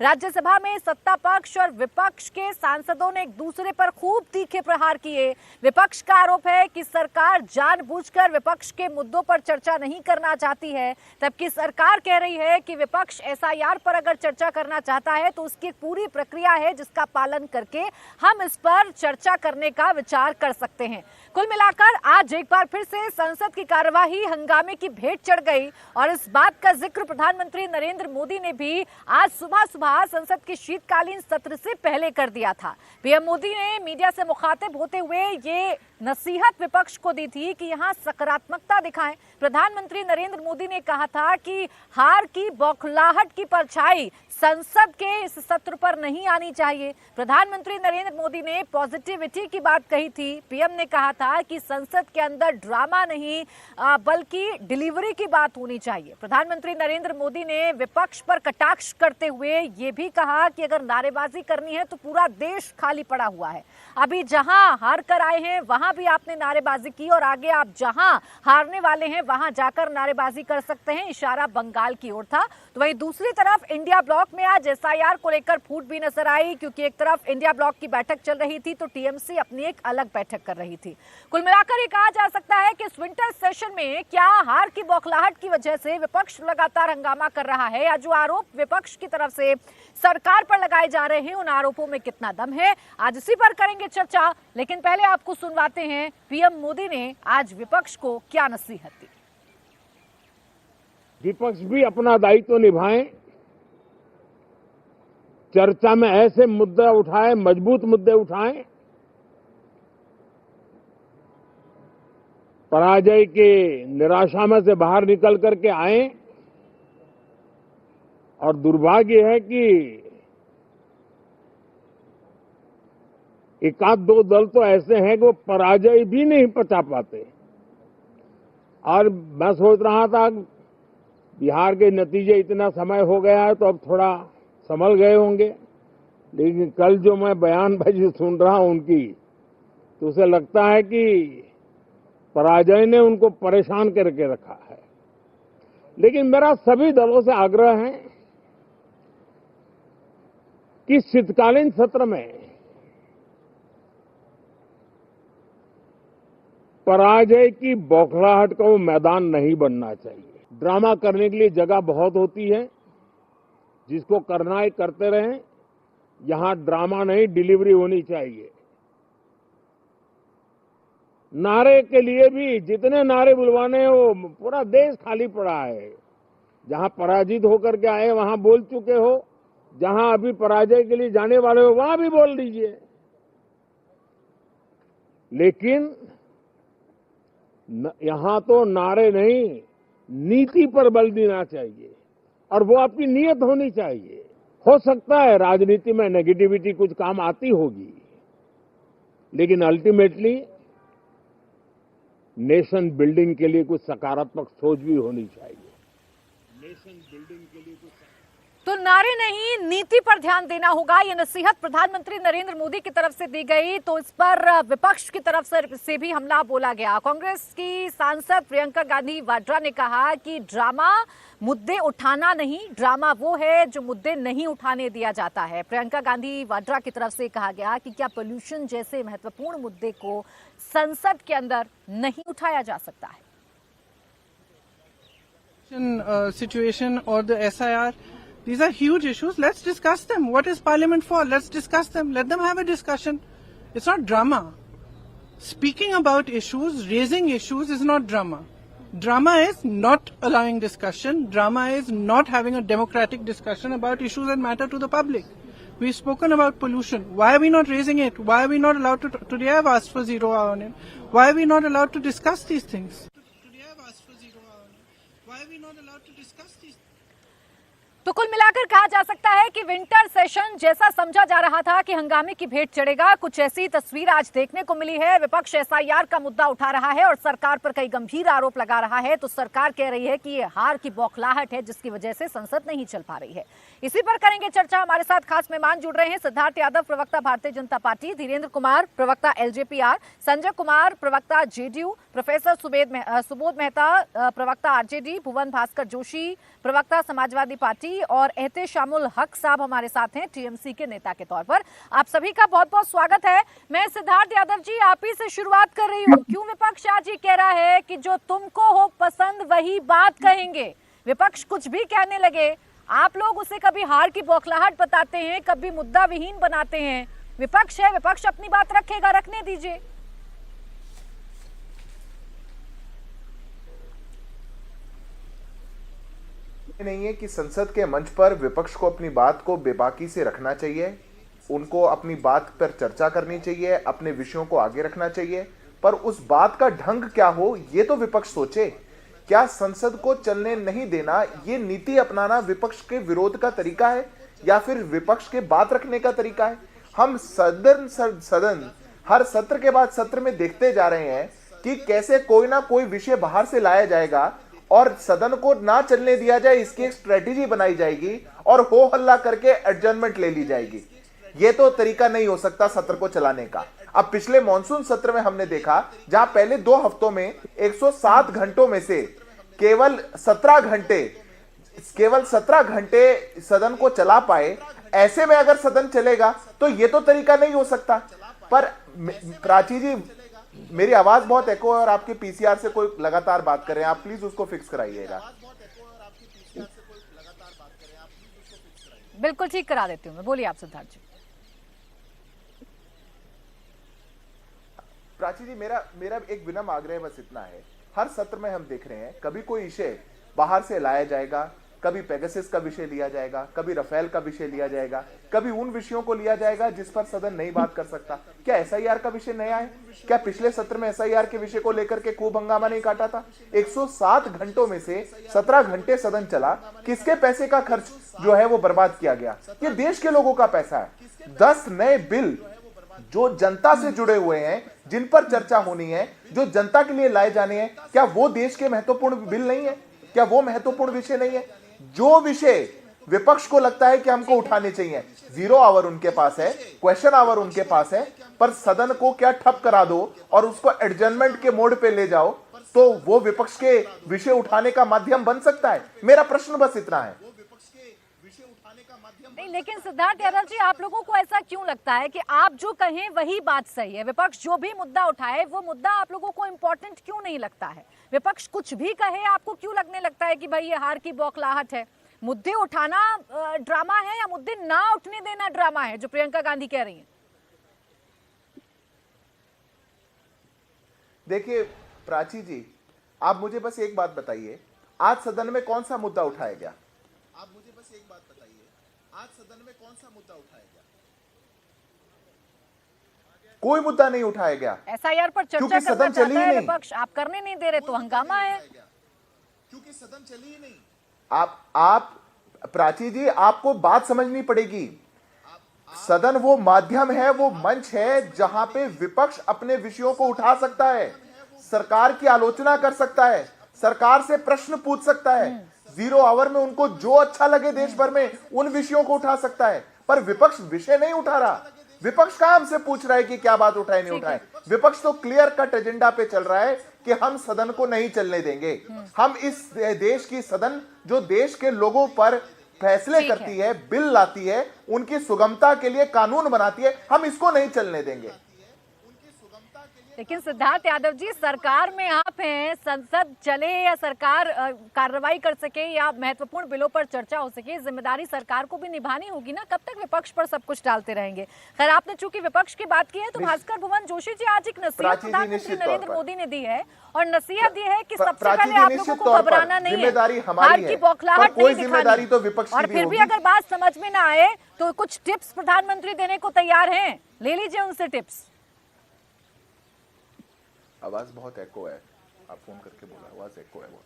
राज्यसभा में सत्ता पक्ष और विपक्ष के सांसदों ने एक दूसरे पर खूब तीखे प्रहार किए। विपक्ष का आरोप है कि सरकार जानबूझकर विपक्ष के मुद्दों पर चर्चा नहीं करना चाहती है, जबकि सरकार कह रही है कि विपक्ष एसआईआर पर अगर चर्चा करना चाहता है तो उसकी एक पूरी प्रक्रिया है जिसका पालन करके हम इस पर चर्चा करने का विचार कर सकते हैं। कुल मिलाकर आज एक बार फिर से संसद की कार्यवाही हंगामे की भेंट चढ़ गई और इस बात का जिक्र प्रधानमंत्री नरेंद्र मोदी ने भी आज सुबह सुबह संसद के शीतकालीन सत्र से पहले कर दिया था। पीएम मोदी ने मीडिया से मुखातिब होते हुए ये नसीहत विपक्ष को दी थी कि यहां सकारात्मकता दिखाएं। प्रधानमंत्री नरेंद्र मोदी ने कहा था कि हार की बौखलाहट की परछाई संसद के इस सत्र पर नहीं आनी चाहिए। प्रधानमंत्री नरेंद्र मोदी ने पॉजिटिविटी की बात कही थी। पीएम ने कहा था कि संसद के अंदर ड्रामा नहीं बल्कि डिलीवरी की बात होनी चाहिए। प्रधानमंत्री नरेंद्र मोदी ने विपक्ष पर कटाक्ष करते हुए ये भी कहा कि अगर नारेबाजी करनी है तो पूरा देश खाली पड़ा हुआ है। अभी जहां हार कर आए हैं वहां भी आपने नारेबाजी की और आगे आप जहां हारने वाले हैं वहां जाकर नारेबाजी कर सकते हैं। इशारा बंगाल की ओर था। तो वहीं दूसरी तरफ इंडिया ब्लॉक में आज एसआईआर को लेकर फूट भी नजर आई, क्योंकि एक तरफ इंडिया ब्लॉक की बैठक चल रही थी तो टीएमसी अपनी एक अलग बैठक कर रही थी। कुल मिलाकर ये कहा जा सकता है कि इस विंटर सेशन में क्या हार की बौखलाहट की वजह से विपक्ष लगातार हंगामा कर रहा है, या जो आरोप विपक्ष की तरफ से सरकार पर लगाए जा रहे हैं उन आरोपों में कितना दम है, आज इसी पर करेंगे चर्चा। लेकिन पहले आपको सुनवाते हैं पीएम मोदी ने आज विपक्ष को क्या नसीहत दी। विपक्ष भी अपना दायित्व निभाएं, चर्चा में ऐसे मुद्दे उठाएं, मजबूत मुद्दे उठाएं, पराजय के निराशा में से बाहर निकल करके आए। और दुर्भाग्य है कि एक आध दो दल तो ऐसे हैं कि वो पराजय भी नहीं पचा पाते। और मैं सोच रहा था बिहार के नतीजे इतना समय हो गया है तो अब थोड़ा संभल गए होंगे, लेकिन कल जो मैं बयानबाजी सुन रहा हूं उनकी, तो उसे लगता है कि पराजय ने उनको परेशान करके रखा है। लेकिन मेरा सभी दलों से आग्रह है कि शीतकालीन सत्र में पराजय की बौखलाहट का वो मैदान नहीं बनना चाहिए। ड्रामा करने के लिए जगह बहुत होती है, जिसको करना है करते रहें। यहां ड्रामा नहीं, डिलीवरी होनी चाहिए। नारे के लिए भी जितने नारे बुलवाने हैं वो पूरा देश खाली पड़ा है। जहां पराजित होकर के आए वहां बोल चुके हो, जहां अभी पराजय के लिए जाने वाले हो वहां भी बोल दीजिए। लेकिन यहां तो नारे नहीं, नीति पर बल देना चाहिए और वो आपकी नियत होनी चाहिए। हो सकता है राजनीति में नेगेटिविटी कुछ काम आती होगी, लेकिन अल्टीमेटली नेशन बिल्डिंग के लिए कुछ सकारात्मक सोच भी होनी चाहिए। नेशन बिल्डिंग के लिए कुछ तो नारे नहीं, नीति पर ध्यान देना होगा। ये नसीहत प्रधानमंत्री नरेंद्र मोदी की तरफ से दी गई, तो इस पर विपक्ष की तरफ से भी हमला बोला गया। कांग्रेस की सांसद प्रियंका गांधी वाड्रा ने कहा कि ड्रामा मुद्दे उठाना नहीं, ड्रामा वो है जो मुद्दे नहीं उठाने दिया जाता है। प्रियंका गांधी वाड्रा की तरफ से कहा गया कि क्या पोल्यूशन जैसे महत्वपूर्ण मुद्दे को संसद के अंदर नहीं उठाया जा सकता है। Situation or the SIR, these are huge issues. Let's discuss them. What is Parliament for? Let's discuss them. Let them have a discussion. It's not drama. Speaking about issues, raising issues is not drama. Drama is not allowing discussion. Drama is not having a democratic discussion about issues that matter to the public. We've spoken about pollution. Why are we not raising it? Why are we not allowed to? Today I've asked for 0 hour on it. Why are we not allowed to discuss these things? Today I've asked for 0 hour on it. Why are we not allowed to discuss these things? तो कुल मिलाकर कहा जा सकता है कि winter session जैसा समझा जा रहा था कि हंगामे की भेंट चढ़ेगा, कुछ ऐसी तस्वीर आज देखने को मिली है। विपक्ष एसआईआर का मुद्दा उठा रहा है और सरकार पर कई गंभीर आरोप लगा रहा है। तो सरकार कह रही है कि ये हार की बौखलाहट है जिसकी वजह से संसद नहीं चल पा रही है। इसी पर करेंगे चर्चा। हमारे साथ खास मेहमान जुड़ रहे हैं, सिद्धार्थ यादव प्रवक्ता भारतीय जनता पार्टी, धीरेन्द्र कुमार प्रवक्ता एलजेपीआर, संजय कुमार प्रवक्ता जेडीयू, प्रोफेसर सुबोध मेहता प्रवक्ता आरजेडी, भुवन भास्कर जोशी प्रवक्ता समाजवादी पार्टी, टिवारी और एहतेशामुल हक साहब हमारे साथ हैं टीएमसी के नेता के तौर पर। आप सभी का बहुत बहुत स्वागत है। मैं सिद्धार्थ यादव जी आप ही से शुरुआत कर रही हूँ। क्यों विपक्ष आज ये कह रहा है कि जो तुमको हो पसंद वही बात कहेंगे? विपक्ष कुछ भी कहने लगे, आप लोग उसे कभी हार की बौखलाहट बताते हैं, कभी मुद्दा विहीन बनाते हैं। विपक्ष है, विपक्ष अपनी बात रखेगा, रखने दीजिए। नहीं है कि संसद के मंच पर विपक्ष को अपनी बात को बेबाकी से रखना चाहिए, उनको अपनी बात पर चर्चा करनी चाहिए, अपने विषयों को आगे रखना चाहिए, पर उस बात का ढंग क्या हो ये तो विपक्ष सोचे। क्या संसद को चलने नहीं देना ये नीति अपनाना विपक्ष के विरोध का तरीका है या फिर विपक्ष के बात रखने का तरीका है? हम सदन हर सत्र के बाद सत्र में देखते जा रहे हैं कि कैसे कोई ना कोई विषय बाहर से लाया जाएगा और सदन को ना चलने दिया जाए, इसकी एक स्ट्रेटेजी बनाई जाएगी और हो हल्ला करके एडजर्नमेंट ले ली जाएगी। ये तो तरीका नहीं हो सकता सत्र को चलाने का। अब पिछले मॉनसून सत्र में हमने देखा जहां पहले 2 हफ्तों में 107 घंटों में से केवल 17 घंटे सदन को चला पाए। ऐसे में अगर सदन चलेगा तो ये तो तरीका नहीं हो सकता। पर प्राची जी, मेरी आवाज बहुत एको है और आपके पीसीआर से कोई लगातार बात कर रहे हैं, आप प्लीज उसको फिक्स कराइएगा। बिल्कुल ठीक करा देती हूँ मैं। बोलिए आप सिद्धार्थ जी। प्राची जी, मेरा एक विनम्र आग्रह बस इतना है, हर सत्र में हम देख रहे हैं कभी कोई विषय बाहर से लाया जाएगा, कभी पेगासस का विषय लिया जाएगा, कभी राफेल का विषय लिया जाएगा, कभी उन विषयों को लिया जाएगा जिस पर सदन नहीं बात कर सकता। क्या एसआईआर का विषय नया है? क्या पिछले सत्र में एसआईआर के विषय को लेकर के खूब हंगामा नहीं काटा था? 107 घंटों में से 17 घंटे सदन चला। किसके पैसे का खर्च जो है वो बर्बाद किया गया? ये देश के लोगों का पैसा है। 10 नए बिल जो जनता से जुड़े हुए हैं, जिन पर चर्चा होनी है, जो जनता के लिए लाए जाने हैं, क्या वो देश के महत्वपूर्ण बिल नहीं है? क्या वो महत्वपूर्ण विषय नहीं है? जो विषय विपक्ष को लगता है कि हमको उठाने चाहिए, 0 आवर उनके पास है, क्वेश्चन आवर उनके पास है, पर सदन को क्या ठप करा दो और उसको एडजर्नमेंट के मोड पे ले जाओ तो वो विपक्ष के विषय उठाने का माध्यम बन सकता है। मेरा प्रश्न बस इतना है। नहीं, लेकिन सिद्धार्थ यादव जी आप लोगों को ऐसा क्यों लगता है कि आप जो कहें वही बात सही है? विपक्ष जो भी मुद्दा उठाए वो मुद्दा आप लोगों को इम्पोर्टेंट क्यों नहीं लगता है? विपक्ष कुछ भी कहे आपको क्यों लगने लगता है कि भाई ये हार की बौखलाहट है? मुद्दे उठाना ड्रामा है या मुद्दे ना उठने देना ड्रामा है, जो प्रियंका गांधी कह रही हैं? देखिए प्राची जी, आप मुझे बस एक बात बताइए, आज सदन में कौन सा मुद्दा उठाया गया? आप मुझे बस एक बात बताइए, आज सदन में कौन सा मुद्दा उठाया गया? कोई मुद्दा नहीं उठाया गया। एसआईआर पर चर्चा करना चाहता है विपक्ष, आप करने नहीं दे रहे तो हंगामा है। क्योंकि सदन चली ही नहीं। आप प्राची जी, आपको बात समझनी पड़ेगी। सदन वो माध्यम है, वो मंच है जहां पे विपक्ष अपने विषयों को उठा सकता है, सरकार की आलोचना कर सकता है, सरकार से प्रश्न पूछ सकता है, 0 आवर में उनको जो अच्छा लगे देश भर में उन विषयों को उठा सकता है। पर विपक्ष विषय नहीं उठा रहा। विपक्ष कहां हमसे पूछ रहा है कि क्या बात उठाए नहीं उठाए? विपक्ष तो क्लियर कट एजेंडा पे चल रहा है कि हम सदन को नहीं चलने देंगे। हम इस देश की सदन जो देश के लोगों पर फैसले करती है, बिल लाती है, उनकी सुगमता के लिए कानून बनाती है, हम इसको नहीं चलने देंगे। लेकिन सिद्धार्थ यादव जी, सरकार में आप हैं, संसद चले या सरकार कार्रवाई कर सके या महत्वपूर्ण बिलों पर चर्चा हो सके, जिम्मेदारी सरकार को भी निभानी होगी ना। कब तक विपक्ष पर सब कुछ डालते रहेंगे? खैर, आपने चूंकि विपक्ष की बात की है तो भास्कर भुवन जोशी जी आज एक नसीहत प्रधानमंत्री नरेंद्र मोदी ने दी है और नसीहत दी है कि सबसे पहले आप लोगों को घबराना नहीं है, हार की बौखलाहट नहीं दिखानी, और फिर भी अगर बात समझ में ना आए तो कुछ टिप्स प्रधानमंत्री देने को तैयार हैं, ले लीजिए उनसे टिप्स। आवाज बहुत एको है, आप फोन करके बोला, आवाज एको है बहुत।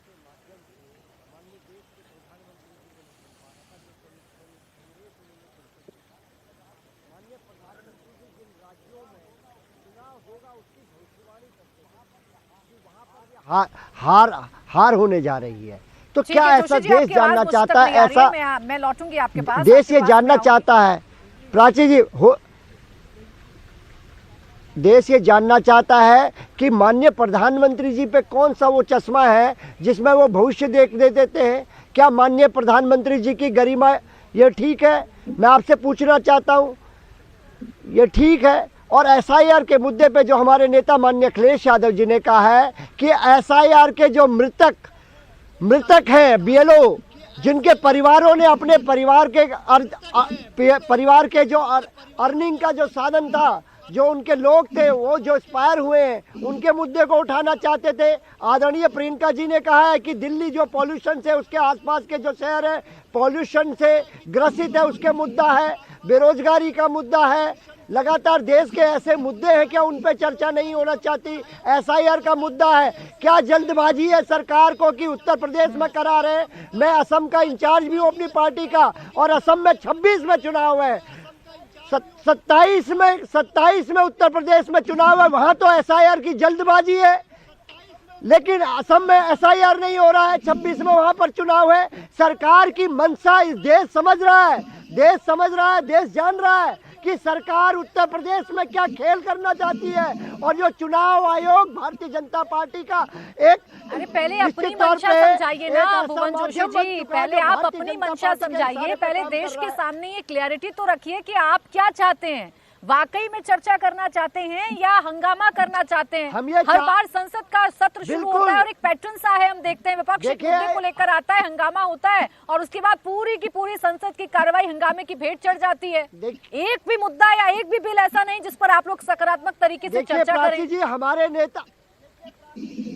हार होने जा रही है, तो क्या ऐसा देश जानना चाहता है? ऐसा मैं लौटूंगी आपके पास। देश ये जानना चाहता है, प्राची जी, देश ये जानना चाहता है कि माननीय प्रधानमंत्री जी पे कौन सा वो चश्मा है जिसमें वो भविष्य देख दे देते हैं क्या माननीय प्रधानमंत्री जी की गरिमा ये ठीक है? मैं आपसे पूछना चाहता हूँ, ये ठीक है? और एसआईआर के मुद्दे पे जो हमारे नेता माननीय अखिलेश यादव जी ने कहा है कि एसआईआर के जो मृतक हैं बीएलओ, जिनके परिवारों ने अपने परिवार के जो अर्निंग का जो साधन था, जो उनके लोग थे, वो जो एक्सपायर हुए हैं, उनके मुद्दे को उठाना चाहते थे। आदरणीय प्रियंका जी ने कहा है कि दिल्ली जो पॉल्यूशन से, उसके आसपास के जो शहर है पॉल्यूशन से ग्रसित है, उसके मुद्दा है। बेरोजगारी का मुद्दा है। लगातार देश के ऐसे मुद्दे हैं क्या उन पे चर्चा नहीं होना चाहती? एसआईआर का मुद्दा है। क्या जल्दबाजी है सरकार को कि उत्तर प्रदेश में करा रहे? मैं असम का इंचार्ज भी हूँ अपनी पार्टी का, और असम में 26 में चुनाव है, 27 में उत्तर प्रदेश में चुनाव है, वहां तो एसआईआर की जल्दबाजी है। लेकिन असम में एसआईआर नहीं हो रहा है, 26 में वहां पर चुनाव है। सरकार की मंशा इस देश समझ रहा है, देश जान रहा है कि सरकार उत्तर प्रदेश में क्या खेल करना चाहती है। और जो चुनाव आयोग भारतीय जनता पार्टी का एक, अरे पहले अपनी मंशा समझाइए ना भुवन जोशी जी, पहले आप अपनी मंशा समझाइए, पहले देश के सामने ये क्लैरिटी तो रखिए कि आप क्या चाहते हैं। वाकई में चर्चा करना चाहते हैं या हंगामा करना चाहते हैं? हर बार संसद का सत्र शुरू होता है और एक पैटर्न सा है, हम देखते हैं विपक्ष मुद्दे को लेकर आता है, हंगामा होता है और उसके बाद पूरी की पूरी संसद की कार्रवाई हंगामे की भेंट चढ़ जाती है। एक भी मुद्दा या एक भी बिल ऐसा नहीं जिस पर आप लोग सकारात्मक तरीके से चर्चा करें।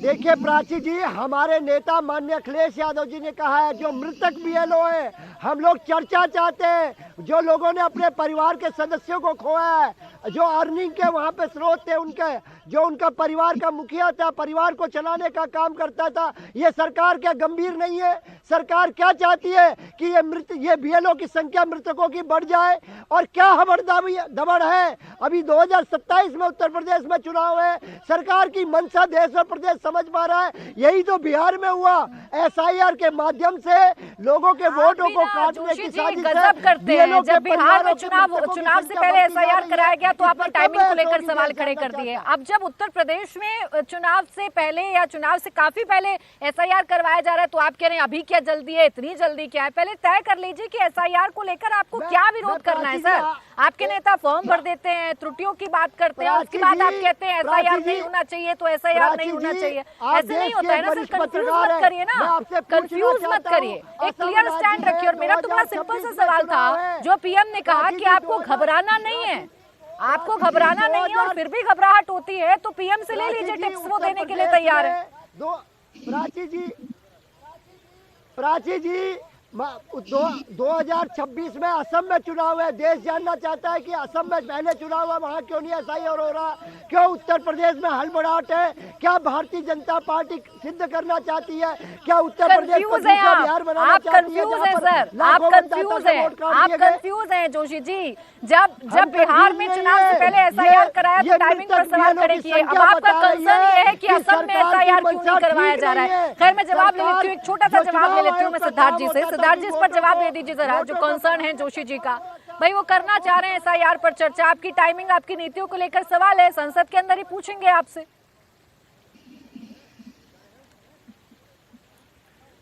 देखिए प्राची जी, हमारे नेता माननीय अखिलेश यादव जी ने कहा है जो मृतक बीएलओ है, हम लोग चर्चा चाहते हैं। जो लोगों ने अपने परिवार के सदस्यों को खोया है, जो अर्निंग के वहाँ पे स्रोत थे उनके, जो उनका परिवार का मुखिया था, परिवार को चलाने का काम करता था, ये सरकार क्या गंभीर नहीं है? सरकार क्या चाहती है कि ये बीएलओ की संख्या मृतकों की बढ़ जाए? और क्या दबड़ है? अभी 2027 में उत्तर प्रदेश में चुनाव है, सरकार की मंशा देश और प्रदेश समझ पा रहा है। यही तो बिहार में हुआ, एसआईआर के माध्यम से लोगों के वोटों को काटने की साजिश गजब करते हैं। जब बिहार में चुनाव से पहले एसआईआर कराया गया तो आपने टाइमिंग को लेकर सवाल खड़े कर दिए। अब जब उत्तर प्रदेश में चुनाव से पहले या चुनाव से काफी पहले एसआईआर करवाया जा रहा है तो आप कह रहे हैं अभी क्या जल्दी है, इतनी जल्दी क्या है? पहले तय कर लीजिए कि एसआईआर को लेकर आपको क्या विरोध करना है। सर, आपके नेता फॉर्म भर देते हैं, त्रुटियों की बात करते हैं, उसके बाद आप कहते हैं एसआईआर नहीं होना चाहिए तो एसआईआर नहीं होना चाहिए। ऐसे नहीं होता है ना सर, कंफ्यूज मत करिए ना, कंफ्यूज मत करिए, एक क्लियर स्टैंड रखिए। और मेरा तो बड़ा सिंपल सा सवाल था, जो पीएम ने कहा कि आपको घबराना नहीं है, आपको घबराना नहीं है और फिर भी घबराहट होती है तो पीएम से ले लीजिए टिप्स, वो देने के लिए तैयार है। प्राची जी 2026 में असम में चुनाव है, देश जानना चाहता है कि असम में पहले चुनाव है, वहाँ क्यों नहीं एसआईआर हो रहा? क्यों उत्तर प्रदेश में हड़बड़ाहट है? क्या भारतीय जनता पार्टी सिद्ध करना चाहती है? क्या उत्तर प्रदेश को दूसरा बिहार बनाना चाहती है? सर, आप कंफ्यूज हैं जोशी जी। जब बिहार में चुनाव से पहले एसआईआर कराया तो टाइमिंग पर सवाल खड़े किए। अब आपका कंसर्न ये है कि असम में एसआईआर क्यों नहीं करवाया जा रहा है? खैर, मैं जवाब ले लेती हूँ, एक छोटा सा जवाब ले लेती हूँ मैं सिद्धार्थ जी से। सिद्धार्थ जी, इस पर जवाब दे दीजिए जरा, जो कंसर्न है जोशी जी का। भाई वो करना चाह रहे हैं एसआईआर पर चर्चा, आपकी टाइमिंग, आपकी नीतियों को लेकर सवाल है, संसद के अंदर ही पूछेंगे आपसे।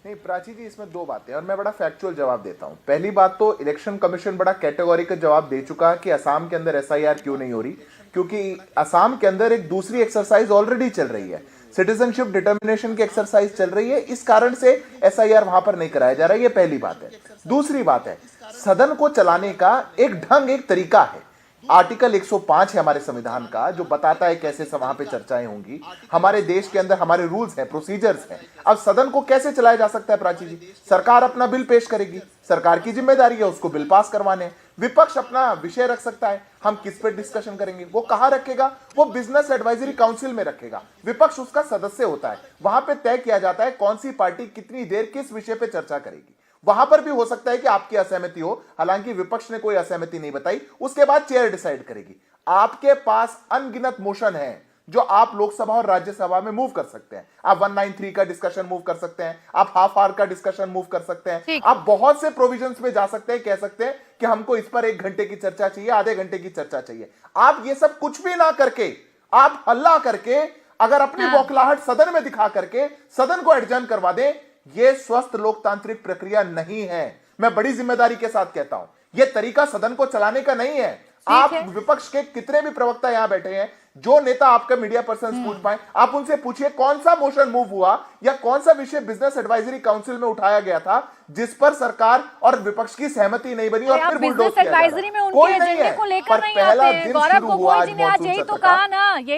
नहीं प्राची जी, इसमें दो बातें और मैं बड़ा फैक्चुअल जवाब देता हूं। पहली बात तो इलेक्शन कमीशन बड़ा कैटेगोरिकल जवाब दे चुका है कि असम के अंदर एसआईआर क्यों नहीं हो रही, क्योंकि असम के अंदर एक दूसरी एक्सरसाइज ऑलरेडी चल रही है, सिटीजनशिप डिटर्मिनेशन की एक्सरसाइज चल रही है, इस कारण से एसआईआर वहां पर नहीं कराया जा रहा है। ये पहली बात है। दूसरी बात है, सदन को चलाने का एक ढंग, एक तरीका है। आर्टिकल 105 है हमारे संविधान का, जो बताता है कैसे वहां पे चर्चाएं होंगी। हमारे देश के अंदर हमारे रूल्स हैं, प्रोसीजर्स हैं। अब सदन को कैसे चलाया जा सकता है प्राची जी? सरकार अपना बिल पेश करेगी, सरकार की जिम्मेदारी है उसको बिल पास करवाने। विपक्ष अपना विषय रख सकता है, हम किस पे डिस्कशन करेंगे, वो कहां रखेगा? वो बिजनेस एडवाइजरी काउंसिल में रखेगा। विपक्ष उसका सदस्य होता है, वहां पे तय किया जाता है कौन सी पार्टी कितनी देर किस विषय पे चर्चा करेगी। वहां पर भी हो सकता है कि आपकी असहमति हो, हालांकि विपक्ष ने कोई असहमति नहीं बताई, उसके बाद चेयर डिसाइड करेगी। आपके पास अनगिनत मोशन है जो आप लोकसभा और राज्यसभा में मूव कर सकते हैं। आप 193 का डिस्कशन मूव कर सकते हैं, आप हाफ आवर का डिस्कशन मूव कर सकते हैं, आप बहुत से प्रोविजंस में जा सकते हैं, कह सकते हैं कि हमको इस पर 1 घंटे की चर्चा चाहिए, आधे घंटे की चर्चा चाहिए। आप ये सब कुछ भी ना करके, आप हल्ला करके, अगर अपनी बौखलाहट सदन में दिखा करके सदन को एडजर्न करवा दें, यह स्वस्थ लोकतांत्रिक प्रक्रिया नहीं है। मैं बड़ी जिम्मेदारी के साथ कहता हूं, यह तरीका सदन को चलाने का नहीं है। आप विपक्ष के कितने भी प्रवक्ता यहां बैठे हैं, जो नेता आपका मीडिया पर्सन पूछ पाए, आप उनसे पूछिए कौन सा मोशन मूव हुआ या कौन सा विषय बिजनेस एडवाइजरी काउंसिल में उठाया गया था जिस पर सरकार और विपक्ष की सहमति नहीं बनी और फिर बुलडोज किया जा रहा है। एडवाइजरी में उनके एजेंडे को लेकर नहीं आते हैं। गौरव गोगोई जी ने आज यही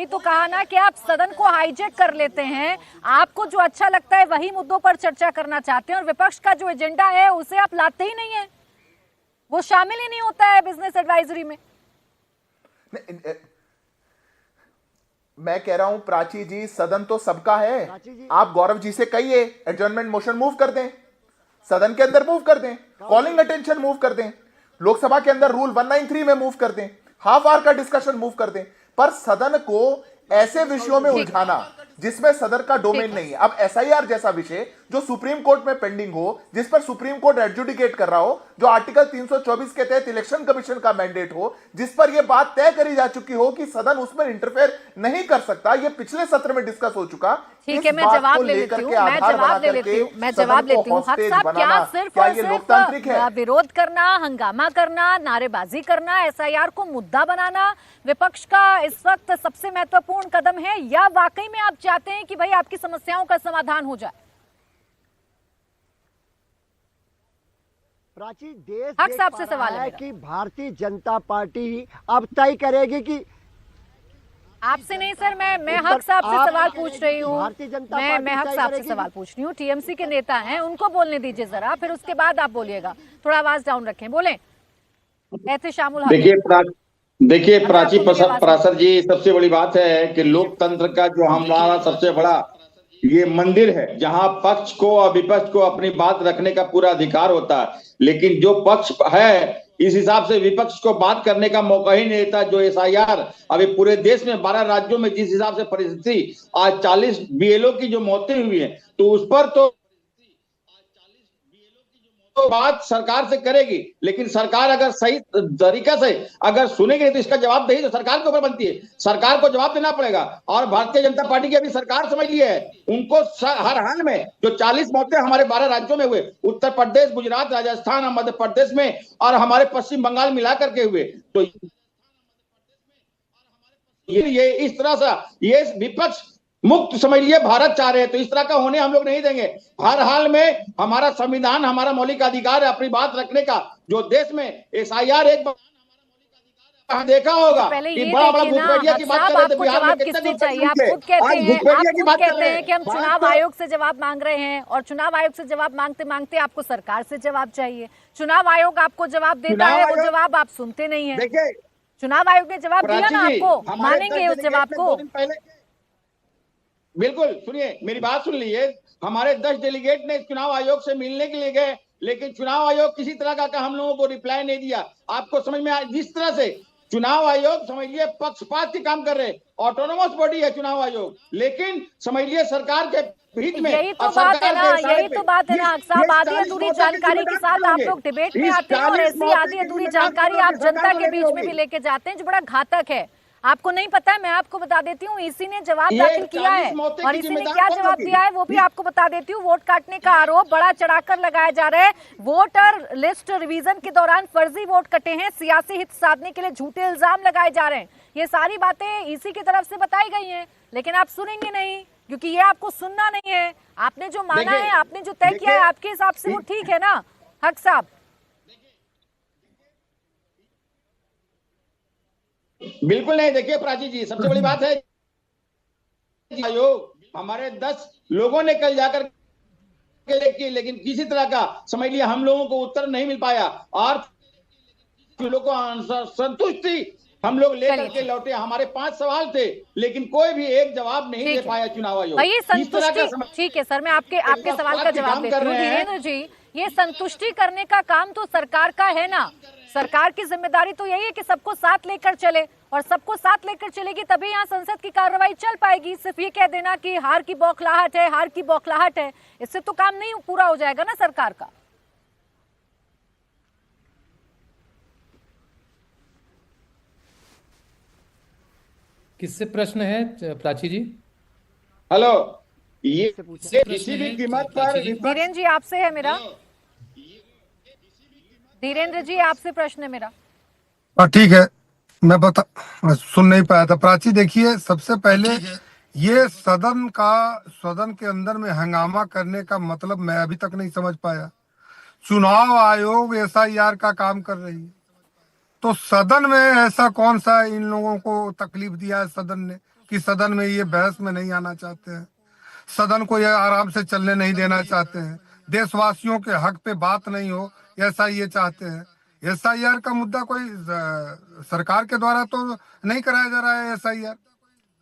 तो कहा ना कि आप सदन को हाईजैक कर लेते हैं, आपको जो अच्छा लगता है वही मुद्दों पर चर्चा करना चाहते हैं और विपक्ष का जो एजेंडा है उसे आप लाते ही नहीं है, वो शामिल ही नहीं होता है बिजनेस एडवाइजरी में। मैं कह रहा हूं प्राची जी, सदन तो सबका है। आप गौरव जी से कहिए एडजर्नमेंट मोशन मूव कर दें, सदन के अंदर मूव कर दें, कॉलिंग अटेंशन मूव कर दें, लोकसभा के अंदर रूल 193 में मूव कर दें, हाफ आवर का डिस्कशन मूव कर दें, पर सदन को ऐसे विषयों में उलझाना जिसमें सदन का डोमेन नहीं है। अब एसआईआर जैसा विषय जो सुप्रीम कोर्ट में पेंडिंग हो, जिस पर सुप्रीम कोर्ट एडजुडिकेट कर रहा हो, जो आर्टिकल 324 के तहत इलेक्शन कमीशन का मैंडेट हो, जिस पर यह बात तय करी जा चुकी हो कि सदन उसमें इंटरफेयर नहीं कर सकता, यह पिछले सत्र में डिस्कस हो चुका। ठीक है, मैं जवाब ले लेती हूँ। हक साहब, क्या सिर्फ और सिर्फ विरोध करना, हंगामा करना, नारेबाजी करना, एसआईआर को मुद्दा बनाना विपक्ष का इस वक्त सबसे महत्वपूर्ण कदम है, या वाकई में आप चाहते हैं कि भाई आपकी समस्याओं का समाधान हो जाए? प्राची, देश हक साहब से सवाल है कि भारतीय जनता पार्टी अब तय करेगी कि आपसे नहीं सर, मैं हक साहब से सवाल पूछ रही हूँ। भारतीय जनता पार्टी मैं हक साहब से सवाल पूछ रही हूँ। टीएमसी के नेता हैं, उनको बोलने दीजिए जरा, फिर उसके बाद आप बोलिएगा। थोड़ा आवाज डाउन रखें, बोले। एहतेशामुल हक। देखिए प्राची पराशर जी, सबसे बड़ी बात है कि लोकतंत्र का जो हमारा सबसे बड़ा ये मंदिर है, जहां पक्ष को और विपक्ष को अपनी बात रखने का पूरा अधिकार होता है, लेकिन जो पक्ष है इस हिसाब से विपक्ष को बात करने का मौका ही नहीं देता। जो एसआईआर अभी पूरे देश में 12 राज्यों में जिस हिसाब से परिस्थिति, आज 40 बीएलओ की जो मौतें हुई है, तो उस पर तो बात सरकार से करेगी, लेकिन सरकार अगर सही तरीका से अगर सुनेगी तो इसका जवाबदेही तो सरकार के ऊपर बनती है, सरकार को जवाब देना पड़ेगा। और भारतीय जनता पार्टी की अभी सरकार समझ ली है, उनको हर हाल में जो 40 मौतें हमारे 12 राज्यों में हुए, उत्तर प्रदेश, गुजरात, राजस्थान और मध्य प्रदेश में और हमारे पश्चिम बंगाल मिलाकर के हुए, तो ये इस तरह से ये विपक्ष मुक्त समझ लिए भारत चाह रहे हैं, तो इस तरह का होने हम लोग नहीं देंगे। हर हाल में हमारा संविधान, हमारा मौलिक अधिकार है अपनी बात रखने का। जो देश में एसआईआर एक बार देखा होगा कि बड़ा घुसपैठिया की बात कर रहे थे, बिहार में कितने चाहिए। आप खुद कहते हैं कि हम चुनाव आयोग से जवाब मांग रहे हैं, और चुनाव आयोग से जवाब मांगते मांगते आपको सरकार से जवाब चाहिए। चुनाव आयोग आपको जवाब देता है, वो जवाब आप सुनते नहीं है। देखिए, चुनाव आयोग ने जवाब दिया ना आपको, मानेंगे उस जवाब को? बिल्कुल, सुनिए मेरी बात सुन लीजिए। हमारे 10 डेलीगेट ने चुनाव आयोग से मिलने के लिए गए, लेकिन चुनाव आयोग किसी तरह का हम लोगों को रिप्लाई नहीं दिया। आपको समझ में आया जिस तरह से चुनाव आयोग समझिए पक्षपात के काम कर रहे, ऑटोनोमस बॉडी है चुनाव आयोग, लेकिन समझिए सरकार के हित में। यही तो बात है ना हक साहब, आधी अधूरी जानकारी के साथ आप लोग डिबेट में आते हैं, और ऐसी आधी अधूरी जानकारी आप जनता के बीच में भी लेके जाते हैं, जो बड़ा घातक है। आपको नहीं पता है, मैं आपको बता देती हूँ। इसी ने जवाब दाखिल किया है, और इसी ने क्या जवाब दिया है वो भी आपको बता देती हूँ। वोट काटने का आरोप बड़ा चढ़ाकर लगाया जा रहा है। वोटर लिस्ट रिवीजन के दौरान फर्जी वोट कटे हैं, सियासी हित साधने के लिए झूठे इल्जाम लगाए जा रहे हैं। ये सारी बातें इसी की तरफ से बताई गई हैं, लेकिन आप सुनेंगे नहीं, क्योंकि ये आपको सुनना नहीं है। आपने जो माना है, आपने जो तय किया है, आपके हिसाब से वो ठीक है ना हक साहब? बिल्कुल नहीं। देखिए प्राची जी, सबसे बड़ी बात है आयोग हमारे 10 लोगों ने कल जाकर के, लेकिन किसी तरह का समझ लिया हम लोगों को उत्तर नहीं मिल पाया, और लोगों को संतुष्टि हम लोग लेकर के लौटे। हमारे 5 सवाल थे, लेकिन कोई भी एक जवाब नहीं दे पाया चुनाव आयोग। ये संतुष्टि, ठीक है सर, मैं आपके सवाल का जवाब देती हूँ। धीरेन्द्र जी, ये संतुष्टि करने का काम तो सरकार का है ना। सरकार की जिम्मेदारी तो यही है कि सबको साथ लेकर चले, और सबको साथ लेकर चलेगी तभी यहाँ संसद की कार्रवाई चल पाएगी। सिर्फ ये कह देना कि हार की बौखलाहट है, हार की बौखलाहट है, इससे तो काम नहीं पूरा हो जाएगा ना सरकार का। किससे प्रश्न है प्राची जी? हेलो, ये किसी भी कीमत पर धीरेन्द्र जी आपसे है मेरा, धीरेन्द्र जी आपसे प्रश्न है मेरा। ठीक है, मैं सुन नहीं पाया था। प्राची देखिए, सबसे पहले ये सदन के अंदर में हंगामा करने का मतलब मैं अभी तक नहीं समझ पाया। चुनाव आयोग SIR का काम कर रही है, तो सदन में ऐसा कौन सा इन लोगों को तकलीफ दिया है सदन ने कि सदन में ये बहस में नहीं आना चाहते हैं, सदन को ये आराम से चलने नहीं देना चाहते हैं, देशवासियों के हक पे बात नहीं हो ऐसा ये चाहते हैं। SIR का मुद्दा कोई सरकार के द्वारा तो नहीं कराया जा रहा है SIR,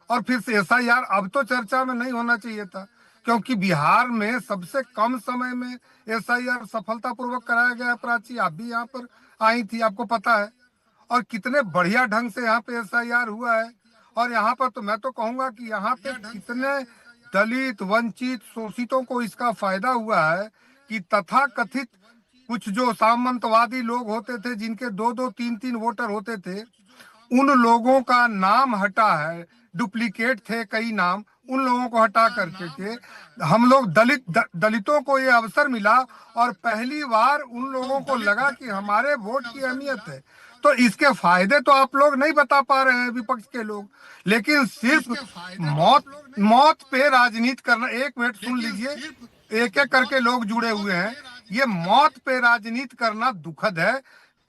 और फिर से SIR अब तो चर्चा में नहीं होना चाहिए था, क्योंकि बिहार में सबसे कम समय में SIR सफलतापूर्वक कराया गया। प्राची, आप भी यहाँ पर आई थी, आपको पता है, और कितने बढ़िया ढंग से यहाँ पे SIR हुआ है। और यहाँ पर तो मैं तो कहूंगा कि यहाँ पे कितने दलित, वंचित, शोषितों को इसका फायदा हुआ है कि तथाकथित कुछ जो सामंतवादी लोग होते थे, जिनके 2-2, 3-3 वोटर होते थे, उन लोगों का नाम हटा है, डुप्लीकेट थे कई नाम, उन लोगों को हटा करके के हम लोग दलितों को ये अवसर मिला, और पहली बार उन लोगों को लगा कि हमारे वोट की अहमियत है। तो इसके फायदे तो आप लोग नहीं बता पा रहे हैं, विपक्ष के लोग, लेकिन सिर्फ मौत पे राजनीति करना। एक मिनट सुन लीजिए, एक एक करके लोग जुड़े हुए हैं। ये मौत पे राजनीति करना दुखद है।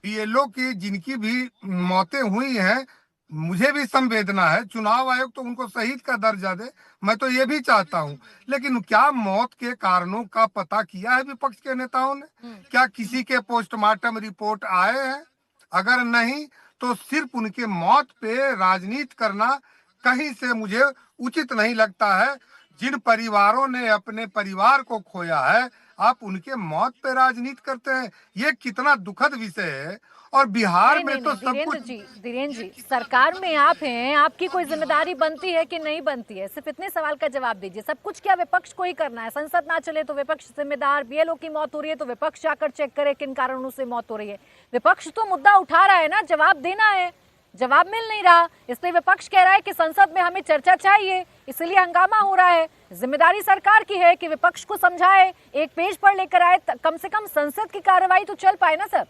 ये लोग की जिनकी भी मौतें हुई हैं, मुझे भी संवेदना है। चुनाव आयोग तो उनको शहीद का दर्जा दे, मैं तो ये भी चाहता हूँ, लेकिन क्या मौत के कारणों का पता किया है विपक्ष के नेताओं ने? क्या किसी के पोस्टमार्टम रिपोर्ट आए हैं? अगर नहीं तो सिर्फ उनके मौत पे राजनीति करना कहीं से मुझे उचित नहीं लगता है। जिन परिवारों ने अपने परिवार को खोया है, आप उनके मौत पे राजनीति करते हैं, ये कितना दुखद विषय है। और बिहार में तो सब कुछ। धीरेन्द्र जी, सरकार में आप हैं, आपकी कोई जिम्मेदारी बनती है कि नहीं बनती है? सिर्फ इतने सवाल का जवाब दीजिए। सब कुछ क्या विपक्ष को ही करना है? संसद ना चले तो विपक्ष जिम्मेदार, BLO की मौत हो रही है तो विपक्ष जाकर चेक करे किन कारणों से मौत हो रही है। विपक्ष तो मुद्दा उठा रहा है ना, जवाब देना है, जवाब मिल नहीं रहा, इसलिए विपक्ष कह रहा है कि संसद में हमें चर्चा चाहिए, इसलिए हंगामा हो रहा है। जिम्मेदारी सरकार की है कि विपक्ष को समझाए, एक पेज पर लेकर आए, कम से कम संसद की कार्रवाई तो चल पाए ना सर।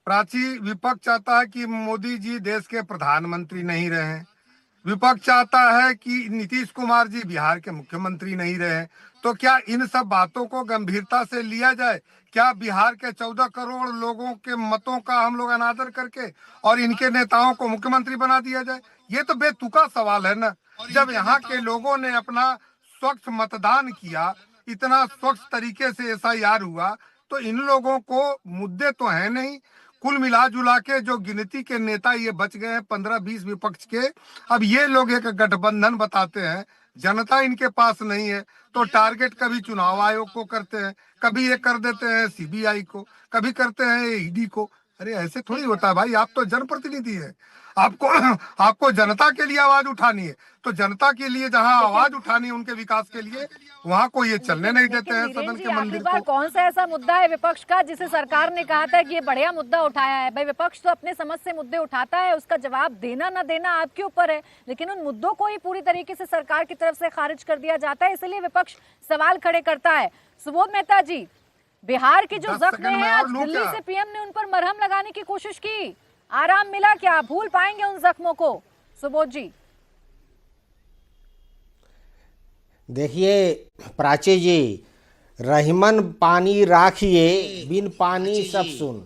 प्राची, विपक्ष चाहता है कि मोदी जी देश के प्रधानमंत्री नहीं रहे, विपक्ष चाहता है कि नीतीश कुमार जी बिहार के मुख्यमंत्री नहीं रहे। तो क्या इन सब बातों को गंभीरता से लिया जाए? क्या बिहार के 14 करोड़ लोगों के मतों का हम लोग अनादर करके और इनके नेताओं को मुख्यमंत्री बना दिया जाए? ये तो बेतुका सवाल है ना। जब यहाँ के लोगों ने अपना स्वच्छ मतदान किया, इतना स्वच्छ तरीके से SIR हुआ, तो इन लोगों को मुद्दे तो है नहीं। कुल मिला जुला के जो गिनती के नेता ये बच गए हैं 15-20 विपक्ष के, अब ये लोग एक गठबंधन बताते हैं, जनता इनके पास नहीं है, तो टारगेट कभी चुनाव आयोग को करते हैं, कभी ये कर देते हैं CBI को, कभी करते हैं ED को। अरे ऐसे थोड़ी होता है भाई, आप तो जनप्रतिनिधि है, आपको जनता के लिए आवाज उठानी है, तो जनता के लिए जहां आवाज उठानी है उनके विकास के लिए, वहां को ये चलने नहीं देते हैं सदन के मंदिर को। कौन सा ऐसा मुद्दा है विपक्ष का जिसे सरकार ने कहा था कि ये बढ़िया मुद्दा उठाया है? भाई विपक्ष तो अपने समझ से मुद्दे उठाता है, उसका जवाब देना ना देना आपके ऊपर है, लेकिन उन मुद्दों को ही पूरी तरीके से सरकार की तरफ से खारिज कर दिया जाता है, इसलिए विपक्ष सवाल खड़े करता है। सुबोध मेहता जी, बिहार के जो जख्म है, आज दिल्ली से PM ने उन पर मरहम लगाने की कोशिश की, आराम मिला क्या? भूल पाएंगे उन जख्मों को? सुबोध जी देखिए प्राची जी, रहीमन पानी राखिए, बिन पानी सब सुन।